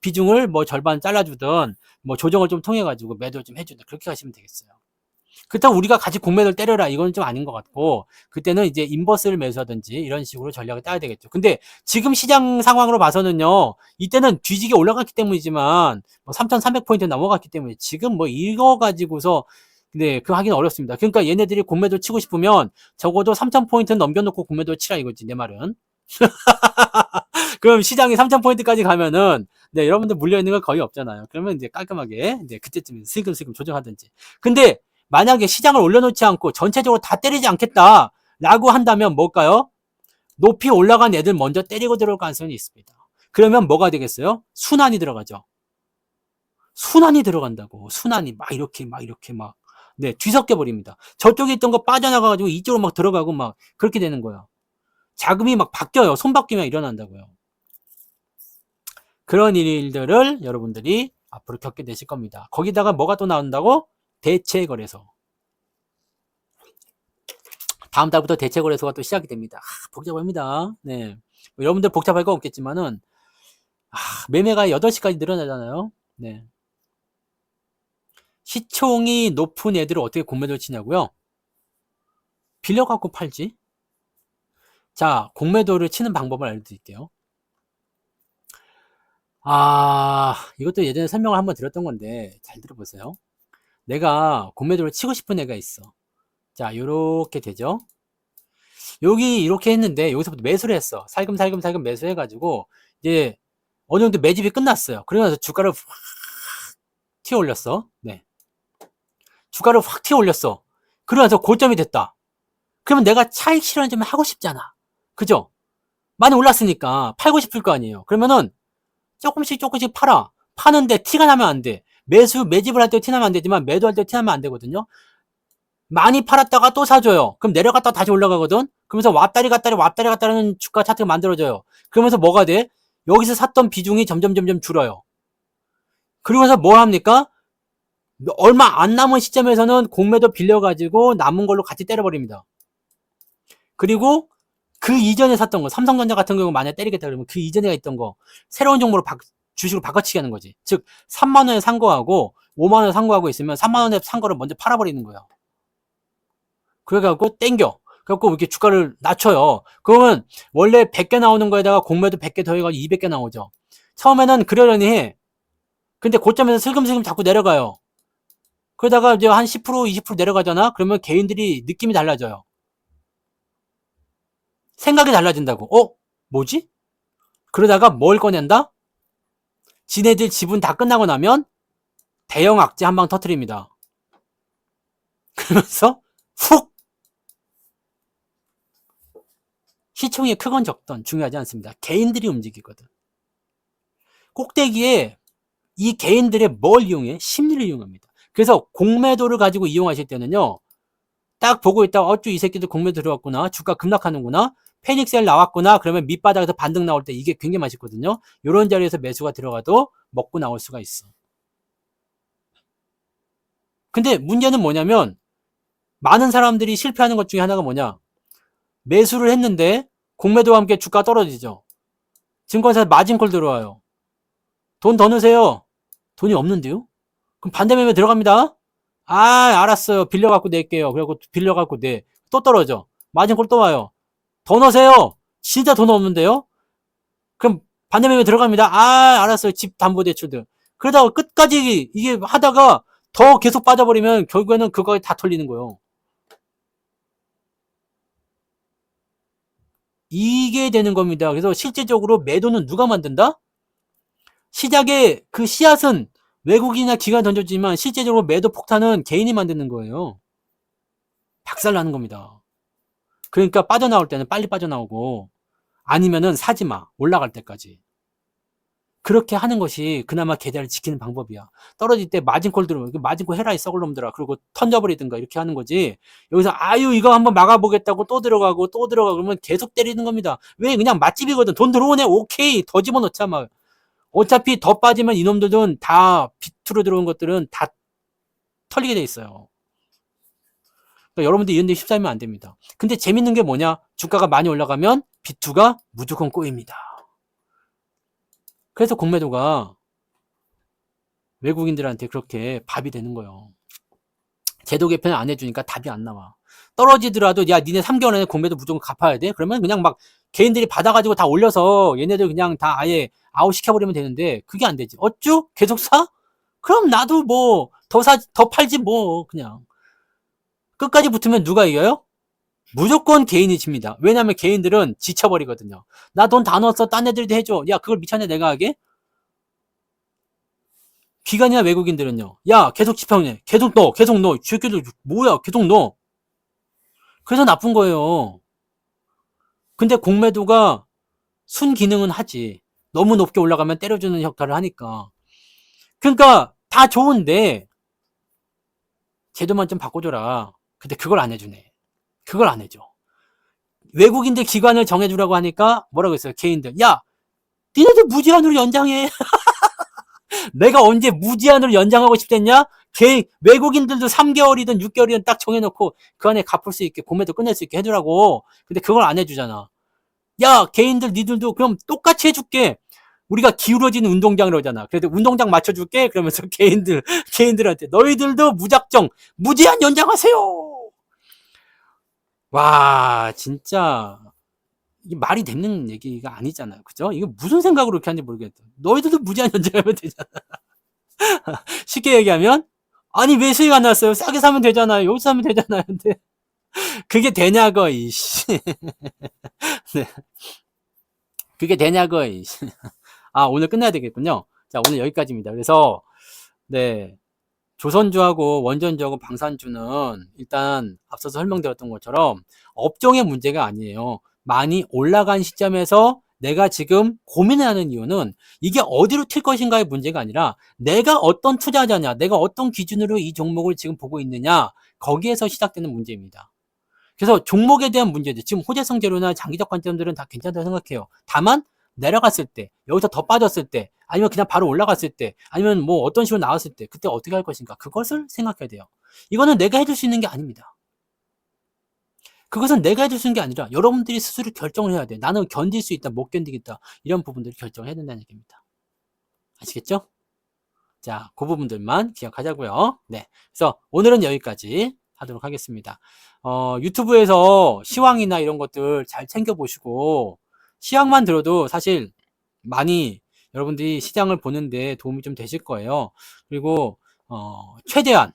비중을 뭐 절반 잘라주든 뭐 조정을 좀 통해 가지고 매도를 좀 해주든 그렇게 하시면 되겠어요. 그렇다고 우리가 같이 공매도를 때려라 이건 좀 아닌 것 같고 그때는 이제 인버스를 매수하든지 이런 식으로 전략을 따야 되겠죠. 근데 지금 시장 상황으로 봐서는요. 이때는 뒤지게 올라갔기 때문이지만 뭐 3,300포인트 넘어갔기 때문에 지금 뭐 이거 가지고서 네, 그거 하기는 어렵습니다. 그러니까 얘네들이 공매도 치고 싶으면 적어도 3,000포인트 넘겨놓고 공매도 치라 이거지 내 말은. 그럼 시장이 3,000포인트까지 가면은 네, 여러분들 물려있는 거 거의 없잖아요. 그러면 이제 깔끔하게 이제 그때쯤 슬금슬금 조정하든지. 근데 만약에 시장을 올려놓지 않고 전체적으로 다 때리지 않겠다라고 한다면 뭘까요? 높이 올라간 애들 먼저 때리고 들어올 가능성이 있습니다. 그러면 뭐가 되겠어요? 순환이 들어가죠. 순환이 들어간다고. 순환이 막 이렇게 막 네, 뒤섞여 버립니다. 저쪽에 있던 거 빠져나가가지고 이쪽으로 막 들어가고 막 그렇게 되는 거예요. 자금이 막 바뀌어요. 손 바뀌면 일어난다고요. 그런 일들을 여러분들이 앞으로 겪게 되실 겁니다. 거기다가 뭐가 또 나온다고? 대체거래소. 다음 달부터 대체거래소가 또 시작이 됩니다. 복잡합니다. 네. 뭐 여러분들 복잡할 거 없겠지만은 매매가 8시까지 늘어나잖아요. 네. 시총이 높은 애들을 어떻게 공매도를 치냐고요? 빌려갖고 팔지. 자, 공매도를 치는 방법을 알려드릴게요. 이것도 예전에 설명을 한번 드렸던 건데 잘 들어보세요. 내가 공매도를 치고 싶은 애가 있어. 자, 요렇게 되죠. 여기 이렇게 했는데 여기서부터 매수를 했어. 살금살금 매수해가지고 이제 어느 정도 매집이 끝났어요. 그러면서 주가를 확 튀어 올렸어. 네. 주가를 확 튀어 올렸어. 그러면서 고점이 됐다. 그러면 내가 차익 실현 좀 하고 싶잖아. 그죠? 많이 올랐으니까 팔고 싶을 거 아니에요. 그러면은 조금씩 팔아. 파는데 티가 나면 안 돼. 매집을 할 때 티 나면 안 되지만 매도할 때 티 나면 안 되거든요. 많이 팔았다가 또 사줘요. 그럼 내려갔다가 다시 올라가거든? 그러면서 왔다리 갔다리는 주가 차트가 만들어져요. 그러면서 뭐가 돼? 여기서 샀던 비중이 점점 줄어요. 그러면서 뭐 합니까? 얼마 안 남은 시점에서는 공매도 빌려가지고 남은 걸로 같이 때려버립니다. 그리고 그 이전에 샀던 거, 삼성전자 같은 경우 만약에 때리겠다 그러면 그 이전에 있던 거, 새로운 종목으로 주식으로 바꿔치기 하는 거지. 즉, 3만원에 산 거하고 5만원에 산 거하고 있으면 3만원에 산 거를 먼저 팔아버리는 거예요. 그래갖고 땡겨. 그래갖고 이렇게 주가를 낮춰요. 그러면 원래 100개 나오는 거에다가 공매도 100개 더해가지고 200개 나오죠. 처음에는 그러려니 해. 근데 고점에서 슬금슬금 자꾸 내려가요. 그러다가 이제 한 10%, 20% 내려가잖아? 그러면 개인들이 느낌이 달라져요. 생각이 달라진다고. 뭐지? 그러다가 뭘 꺼낸다? 지네들 지분 다 끝나고 나면 대형 악재 한 방 터트립니다. 그러면서 훅! 시총이 크건 적던 중요하지 않습니다. 개인들이 움직이거든. 꼭대기에 이 개인들의 뭘 이용해? 심리를 이용합니다. 그래서 공매도를 가지고 이용하실 때는요. 딱 보고 있다가 어쭈 이 새끼들 공매도 들어왔구나. 주가 급락하는구나. 패닉셀 나왔구나. 그러면 밑바닥에서 반등 나올 때 이게 굉장히 맛있거든요. 이런 자리에서 매수가 들어가도 먹고 나올 수가 있어. 근데 문제는 뭐냐면 많은 사람들이 실패하는 것 중에 하나가 뭐냐. 매수를 했는데 공매도와 함께 주가 떨어지죠. 증권사에 마진콜 들어와요. 돈 더 넣으세요. 돈이 없는데요? 그럼 반대매매 들어갑니다. 알았어요. 빌려갖고 낼게요. 그리고 빌려갖고 내. 또 떨어져. 마진콜 또 와요. 더 넣으세요. 진짜 돈 없는데요? 그럼 반대매매 들어갑니다. 알았어요. 집 담보대출들. 그러다가 끝까지 이게 하다가 더 계속 빠져버리면 결국에는 그거에 다 털리는 거예요. 이게 되는 겁니다. 그래서 실제적으로 매도는 누가 만든다? 시작에 그 씨앗은 외국인이나 기관이 던져지만 실제적으로 매도 폭탄은 개인이 만드는 거예요. 박살나는 겁니다. 그러니까 빠져나올 때는 빨리 빠져나오고 아니면은 사지 마. 올라갈 때까지. 그렇게 하는 것이 그나마 계좌를 지키는 방법이야. 떨어질 때 마진콜 들어오면 마진콜 해라 이 썩을 놈들아. 그리고 ton져버리든가 이렇게 하는 거지. 여기서 이거 한번 막아보겠다고 또 들어가고 그러면 계속 때리는 겁니다. 왜? 그냥 맛집이거든. 돈 들어오네. 오케이. 더 집어넣자 막. 어차피 더 빠지면 이놈들은 다 비투로 들어온 것들은 다 털리게 돼 있어요. 그러니까 여러분들 이런 데 휩싸이면 안 됩니다. 근데 재밌는 게 뭐냐? 주가가 많이 올라가면 비투가 무조건 꼬입니다. 그래서 공매도가 외국인들한테 그렇게 밥이 되는 거예요. 제도 개편 안 해주니까 답이 안 나와. 떨어지더라도 야 니네 3개월 안에 공매도 무조건 갚아야 돼? 그러면 그냥 막 개인들이 받아가지고 다 올려서 얘네들 그냥 다 아예 아웃 시켜버리면 되는데 그게 안 되지. 어쭈? 계속 사? 그럼 나도 뭐 더 팔지 뭐 그냥. 끝까지 붙으면 누가 이겨요? 무조건 개인이 집니다. 왜냐면 개인들은 지쳐버리거든요. 나 돈 다 넣었어. 딴 애들도 해줘. 야 그걸 미쳤냐 내가 하게? 기관이나 외국인들은요. 야 계속 집행해. 계속 넣어. 쥐새끼들 뭐야 계속 넣어. 그래서 나쁜 거예요. 근데 공매도가 순기능은 하지. 너무 높게 올라가면 때려주는 역할을 하니까. 그러니까 다 좋은데 제도만 좀 바꿔줘라. 근데 그걸 안 해주네. 그걸 안 해줘. 외국인들 기관을 정해주라고 하니까 뭐라고 했어요? 개인들. 야 니네들 무제한으로 연장해. 내가 언제 무제한으로 연장하고 싶댔냐? 외국인들도 3개월이든 6개월이든 딱 정해놓고 그 안에 갚을 수 있게 공매도 끝낼 수 있게 해주라고. 근데 그걸 안 해주잖아. 야 개인들 니들도 그럼 똑같이 해줄게. 우리가 기울어지는 운동장으로 하잖아. 그래도 운동장 맞춰줄게. 그러면서 개인들한테 너희들도 무작정 무제한 연장하세요. 와 진짜 이게 말이 되는 얘기가 아니잖아요. 그죠? 이게 무슨 생각으로 이렇게 하는지 모르겠어. 너희들도 무제한 연장하면 되잖아. 쉽게 얘기하면, 아니, 왜 수익 안 났어요? 싸게 사면 되잖아요. 여기서 사면 되잖아요. 근데, 그게 되냐고, 이씨. 네. 그게 되냐고, 이씨. 아, 오늘 끝내야 되겠군요. 자, 오늘 여기까지입니다. 그래서, 네. 조선주하고 원전주하고 방산주는 일단 앞서서 설명드렸던 것처럼 업종의 문제가 아니에요. 많이 올라간 시점에서 내가 지금 고민하는 이유는 이게 어디로 튈 것인가의 문제가 아니라 내가 어떤 투자자냐, 내가 어떤 기준으로 이 종목을 지금 보고 있느냐, 거기에서 시작되는 문제입니다. 그래서 종목에 대한 문제들, 지금 호재성 재료나 장기적 관점들은 다 괜찮다고 생각해요. 다만 내려갔을 때, 여기서 더 빠졌을 때, 아니면 그냥 바로 올라갔을 때, 아니면 뭐 어떤 식으로 나왔을 때, 그때 어떻게 할 것인가, 그것을 생각해야 돼요. 이거는 내가 해줄 수 있는 게 아닙니다. 그것은 내가 해줄 수 있는 게 아니라 여러분들이 스스로 결정을 해야 돼. 나는 견딜 수 있다, 못 견디겠다, 이런 부분들을 결정해야 된다는 얘기입니다. 아시겠죠? 자, 그 부분들만 기억하자고요. 네, 그래서 오늘은 여기까지 하도록 하겠습니다. 유튜브에서 시황이나 이런 것들 잘 챙겨보시고, 시황만 들어도 사실 많이 여러분들이 시장을 보는데 도움이 좀 되실 거예요. 그리고 최대한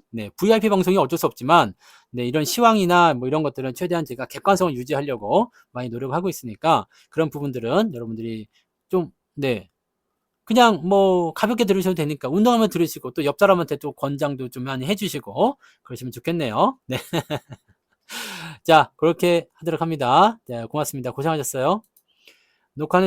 네, VIP 방송이 어쩔 수 없지만, 네, 이런 시황이나 뭐 이런 것들은 최대한 제가 객관성을 유지하려고 많이 노력하고 있으니까, 그런 부분들은 여러분들이 좀, 네, 그냥 뭐 가볍게 들으셔도 되니까 운동하면 들으시고, 또 옆 사람한테 또 권장도 좀 많이 해주시고 그러시면 좋겠네요. 네. 자, 그렇게 하도록 합니다. 네, 고맙습니다. 고생하셨어요. 녹화는